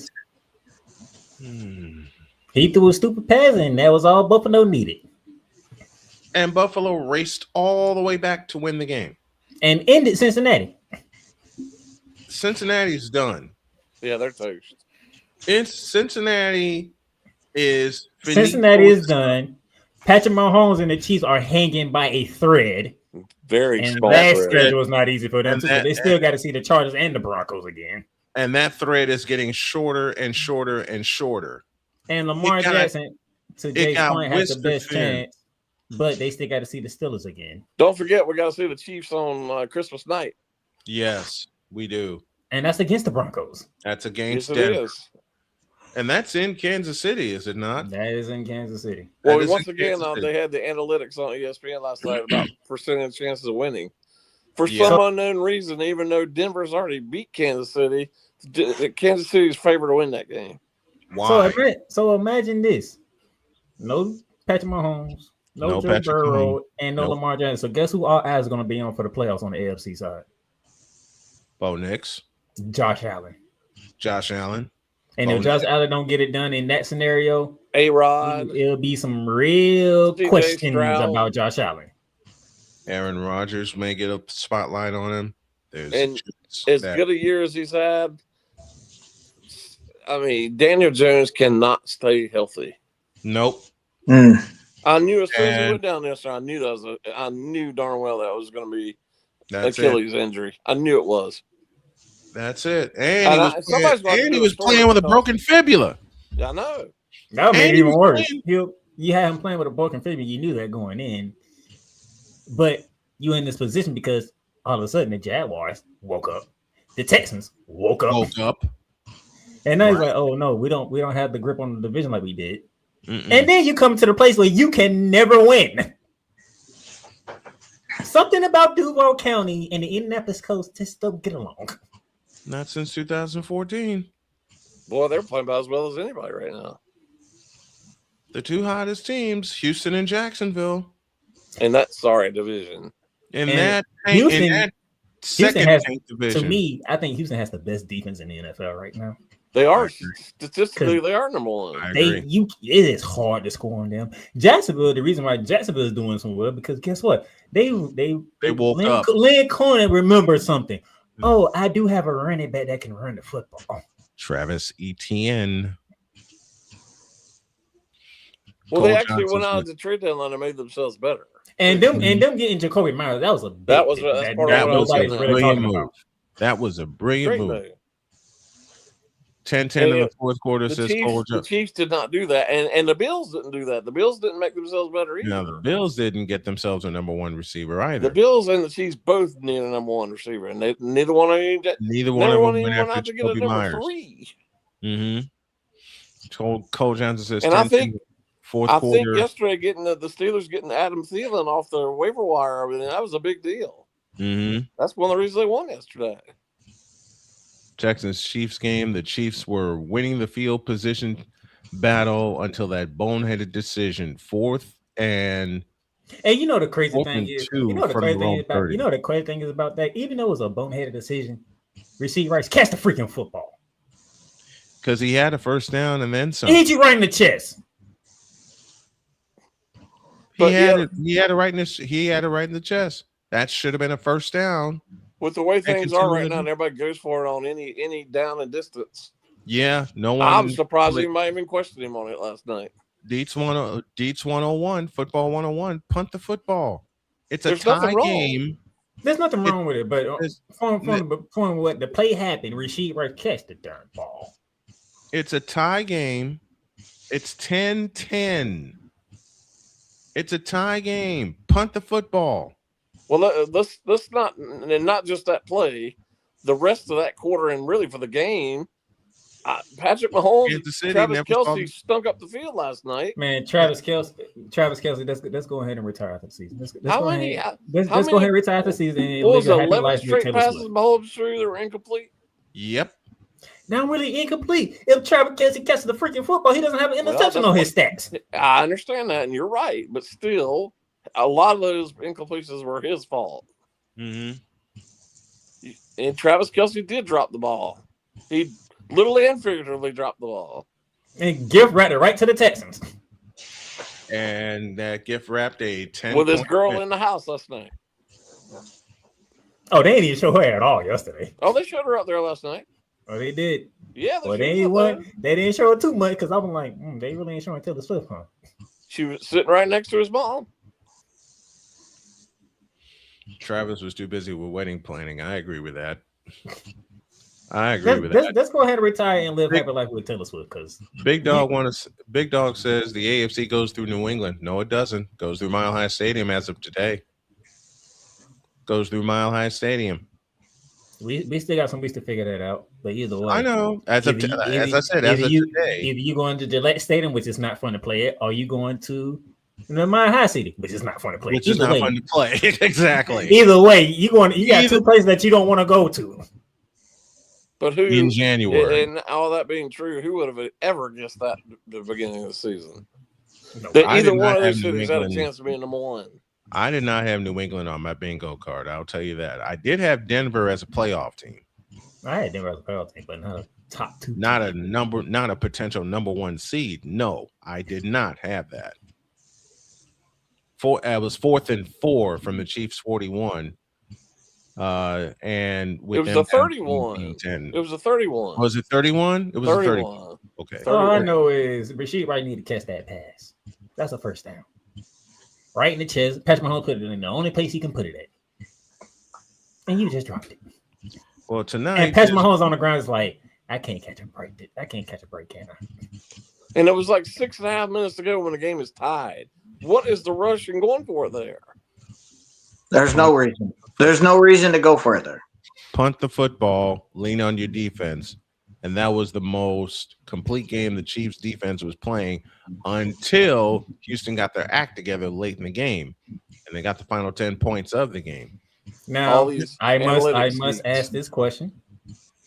He threw a stupid pass, and that was all Buffalo needed. And Buffalo raced all the way back to win the game. And ended Cincinnati. Cincinnati's done. Yeah, they're toast. Cincinnati is done. Patrick Mahomes and the Chiefs are hanging by a thread. Very and small that thread. schedule is not easy for them, too. They still got to see the Chargers and the Broncos again. And that thread is getting shorter and shorter and shorter. And Lamar Jackson, to Jay's point, has the best chance, but they still got to see the Steelers again. Don't forget, we got to see the Chiefs on Christmas night. Yes, we do. And that's against the Broncos. That's against Yes, it is. And that's in Kansas City, is it not? That is in Kansas City. Well, once again, they had the analytics on ESPN last night about percentage chances of winning. For some unknown reason, even though Denver's already beat Kansas City, Kansas City's favored to win that game. Why? So imagine this. No Patrick Mahomes, no Joe Burrow, and no Lamar Jackson. So guess who our eyes are going to be on for the playoffs on the AFC side? Bo Nix. Josh Allen. And if Josh Allen don't get it done in that scenario, A-Rod, it'll be some real questions about Josh Allen. Aaron Rodgers may get a spotlight on him. And as good a year as he's had, I mean, Daniel Jones cannot stay healthy. Nope. I knew as soon as he went down there, so I knew darn well that was going to be Achilles injury. I knew it was. That's it. And he was playing with a broken fibula. I know. That made it even worse. You had him playing with a broken fibula. You knew that going in. But you in this position because all of a sudden the Jaguars woke up. The Texans woke up. And now he's like, oh no, we don't have the grip on the division like we did. And then you come to the place where you can never win. Something about Duval County and the Indianapolis coast just don't get along. Not since 2014. Boy, they're playing about as well as anybody right now. The two hottest teams, Houston and Jacksonville. In that division. Houston has, division. To me, I think Houston has the best defense in the NFL right now. They are statistically, they are number one. It is hard to score on them. Jacksonville, the reason why Jacksonville is doing so well because guess what? They woke up. Lynn Cohen remembered something. Oh, I do have a running back that can run the football. Travis Etienne. Well, they actually went out at the trade deadline and made themselves better. And them getting Jacoby Myers, that was a big move. That was a brilliant move. 10-10 in the fourth quarter. The Chiefs did not do that, and the Bills didn't do that. The Bills didn't make themselves better either. No, the Bills didn't get themselves a number one receiver either. The Bills and the Chiefs both need a number one receiver, and neither one of them went after to get a number 3. Cole Johnson says, and I think quarter. yesterday the Steelers getting Adam Thielen off the waiver wire, everything that was a big deal. That's one of the reasons they won yesterday. Texans Chiefs game. The Chiefs were winning the field position battle until that boneheaded decision. 4th and you know the crazy thing is, the crazy thing is about that. Even though it was a boneheaded decision, Rasheed Rice catch the freaking football because he had a first down and then some. He hit you right in the chest. He had it right in the chest. That should have been a first down. With the way things are right now, and everybody goes for it on any down and distance. Yeah, no one. I'm surprised he might even question him on it last night. Deets 101, football 101. Punt the football. It's a There's tie game. There's nothing wrong with it, but from what the play happened, Rasheed Rice catch the darn ball. It's a tie game. It's 10-10. It's a tie game. Punt the football. Well, let's not just that play. The rest of that quarter and really for the game, Patrick Mahomes, Kansas City Travis never saw Kelce stunk up the field last night. Man, Travis Kelce, let's go ahead and retire after the season. Let's go ahead and retire after the season. And What was live a happy 11 life with straight Taylor passes Swift. Mahomes threw that were incomplete? Yep. Now really incomplete. If Travis Kelce catches the freaking football, he doesn't have an interception on his stats. I understand that, and you're right, but still, a lot of those incompletions were his fault. Mm-hmm. And Travis Kelce did drop the ball. He literally and figuratively dropped the ball. And gift wrapped it right to the Texans. And that gift wrapped a 10 with his girl in the house last night. Oh, they didn't even show her at all yesterday. Oh, they showed her out there last night. Oh, they did. Yeah, they didn't show her too much because I was like, they really ain't showing Taylor Swift, huh? She was sitting right next to his mom. Travis was too busy with wedding planning. I agree with that. Let's go ahead and retire and live happy life with Taylor Swift because Big Dog says the AFC goes through New England. No, it doesn't. Goes through Mile High Stadium as of today. Goes through Mile High Stadium. We still got some weeks to figure that out. But either way, I know. As I said, today, either you going to Gillette Stadium, which is not fun to play at, or you going to Mile High Stadium, which is not fun to play. Which is not fun to play. Exactly. Either way, you got two places that you don't want to go to. But who in January? And all that being true, who would have ever guessed that at the beginning of the season? No, that either one of those cities had a chance of being number one. I did not have New England on my bingo card. I'll tell you that. I did have Denver as a playoff team. I had Denver as a playoff team, but not a top two. Not a potential number one seed. No, I did not have that. I was 4th and 4 from the Chiefs 41. And with it was a 31. It was a 31. Was it 31? It was 31. A 31. Okay. 31. All I know is Rasheed Wright need to catch that pass. That's a first down. Right in the chest. Patrick Mahomes put it in the only place he can put it at. And you just dropped it. Well, tonight. And Patrick Mahomes on the ground is like, I can't catch a break. I can't catch a break, can I? And it was like 6.5 minutes to go when the game is tied. What is the rush and going for it there? There's no reason. There's no reason to go further. Punt the football, lean on your defense. And that was the most complete game the Chiefs defense was playing until Houston got their act together late in the game. And they got the final 10 points of the game. Now, I must ask this question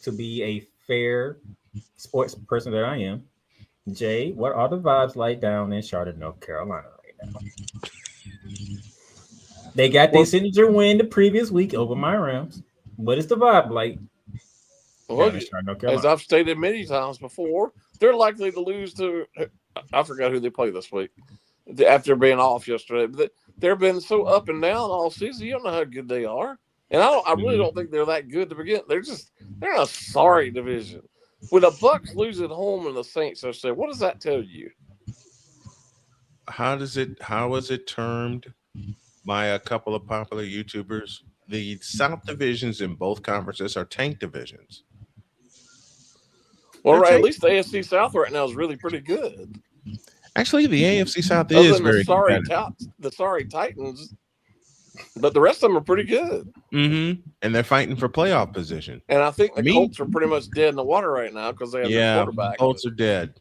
to be a fair sports person that I am. Jay, what are the vibes like down in Charlotte, North Carolina right now? They got their signature win the previous week over my Rams. What is the vibe like? Well, as I've stated many times before, they're likely to lose to I forgot who they play this week after being off yesterday. But they've been so up and down all season. You don't know how good they are, and I really don't think they're that good to begin. They're in a sorry division. With the Bucks losing home and the Saints, I said, what does that tell you? How is it termed by a couple of popular YouTubers? The South divisions in both conferences are tank divisions. Well, right, at least the AFC South right now is really pretty good. Actually, the AFC South is very good. The sorry Titans, but the rest of them are pretty good. Mm-hmm. And they're fighting for playoff position. And I think the Colts are pretty much dead in the water right now because they have their quarterback. The Colts are dead.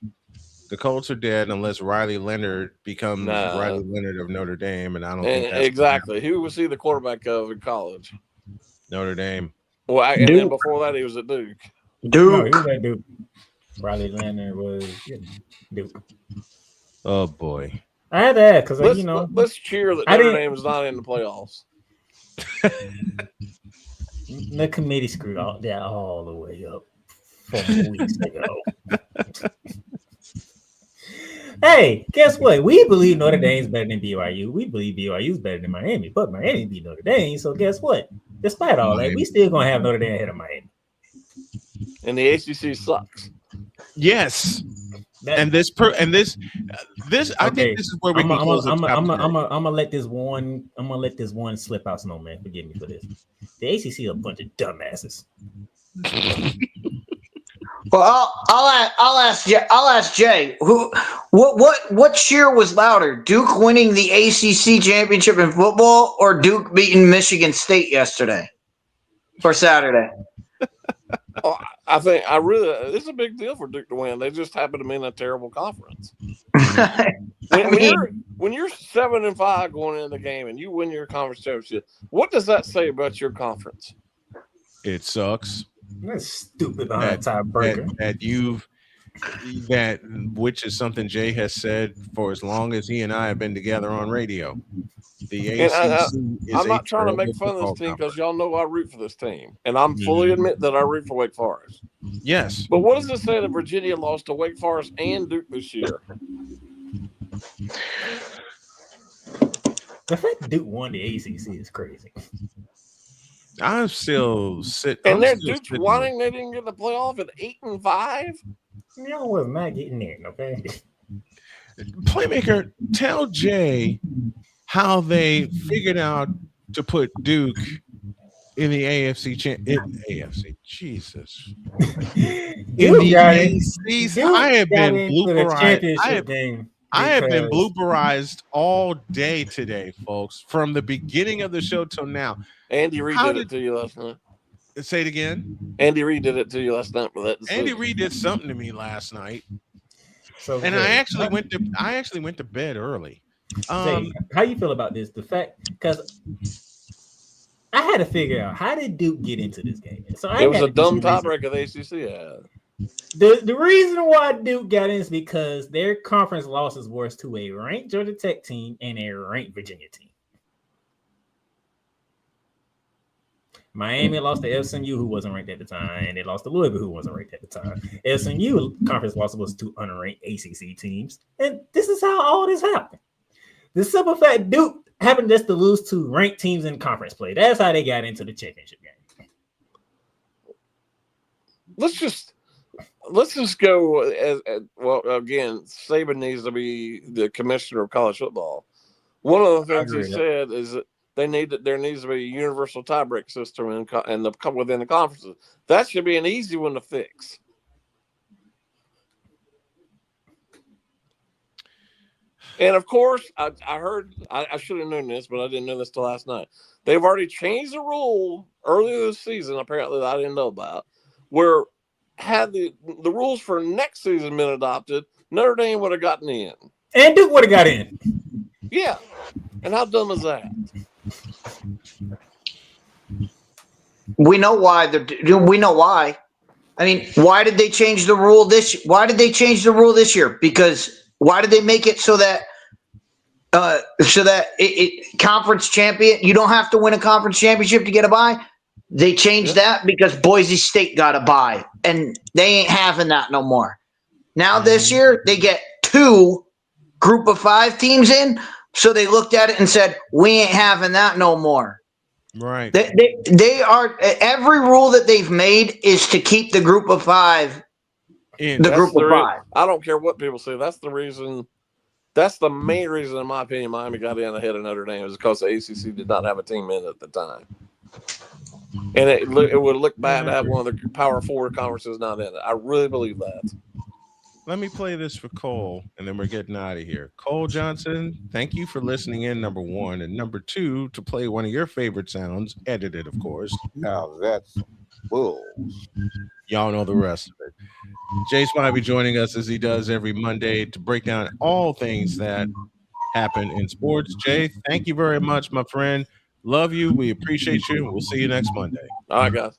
The Colts are dead unless Riley Leonard becomes Riley Leonard of Notre Dame, and I don't think that's exactly. Who was he the quarterback of in college? Notre Dame. Well, and then before that, he was at Duke. No, he was at Duke. Riley Leonard was Duke. Oh boy! I had to ask because let's cheer that Notre Dame is not in the playoffs. The committee screwed all the way up 4 weeks ago. Hey, guess what? We believe Notre Dame's better than BYU. We believe BYU's better than Miami, but Miami beat Notre Dame. So guess what? Despite all that, we still gonna have Notre Dame ahead of Miami. And the ACC sucks. Yes. I think this is where we can close the top. I'm gonna let this one slip out, Snowman. Forgive me for this. The ACC is a bunch of dumbasses. Well, I'll ask Jay. What cheer was louder? Duke winning the ACC championship in football, or Duke beating Michigan State yesterday for Saturday? I think it's a big deal for Duke to win. They just happen to be in a terrible conference. When you're 7-5 going into the game and you win your conference championship, what does that say about your conference? It sucks. That's stupid behind tiebreaker. Which is something Jay has said for as long as he and I have been together on radio. The ACC I'm not trying to make fun of this team because y'all know I root for this team, and I'm fully admit that I root for Wake Forest. Yes, but what does it say that Virginia lost to Wake Forest and Duke this year? The fact Duke won the ACC is crazy. I'm still sitting. And they're Duke's whining they didn't get in the playoff at 8-5. You know was not getting there, okay? Playmaker, tell Jay how they figured out to put Duke in the AFC AFC. Jesus. I have been blooperized. I have been blooperized all day today, folks, from the beginning of the show till now. Andy Reid did it to you last night. Say it again. Andy Reid did it to you last night with that decision. Andy Reid did something to me last night. And I actually went to bed early. How you feel about this? The fact, because I had to figure out how did Duke get into this game. So it was a dumb tiebreaker the ACC had. The reason why Duke got in is because their conference losses was to a ranked Georgia Tech team and a ranked Virginia team. Miami lost to SMU, who wasn't ranked at the time, and they lost to Louisville, who wasn't ranked at the time. SMU conference loss was to unranked ACC teams, and this is how all this happened. The simple fact Duke happened just to lose to ranked teams in conference play. That's how they got into the championship game. Let's just go as well. Again, Saban needs to be the commissioner of college football. One of the things he said is that there needs to be a universal tiebreak system within the conferences. That should be an easy one to fix. And of course, I heard I should have known this, but I didn't know this till last night. They've already changed the rule earlier this season, apparently that I didn't know about, where had the rules for next season been adopted, Notre Dame would have gotten in. And Duke would have got in. Yeah. And how dumb is that? We know why. We know why. I mean, why did they change the rule this year? Because why did they make it so that conference champion, you don't have to win a conference championship to get a bye? They changed that because Boise State got a bye, and they ain't having that no more. Now this year they get 2 group of 5 teams in, so they looked at it and said, we ain't having that no more. Right. They are, every rule that they've made is to keep the group of 5 in. The group of 5. I don't care what people say. That's the reason. That's the main reason, in my opinion, Miami got in ahead of Notre Dame is because the ACC did not have a team in at the time. And it would look bad to have one of the Power 4 conferences not in it. I really believe that. Let me play this for Cole, and then we're getting out of here. Cole Johnson, thank you for listening in, number 1. And number 2, to play one of your favorite sounds, edited, of course. Now that's bull. Y'all know the rest of it. Jay Spivey joining us as he does every Monday to break down all things that happen in sports. Jay, thank you very much, my friend. Love you. We appreciate you. We'll see you next Monday. All right, guys.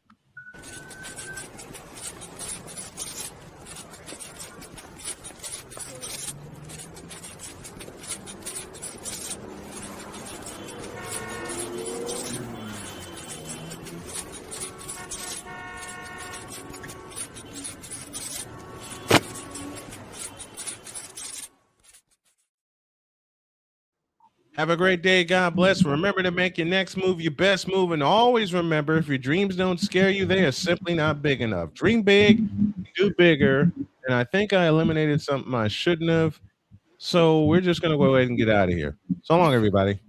Have a great day. God bless. Remember to make your next move your best move. And always remember, if your dreams don't scare you, they are simply not big enough. Dream big, do bigger. And I think I eliminated something I shouldn't have. So we're just going to go ahead and get out of here. So long, everybody.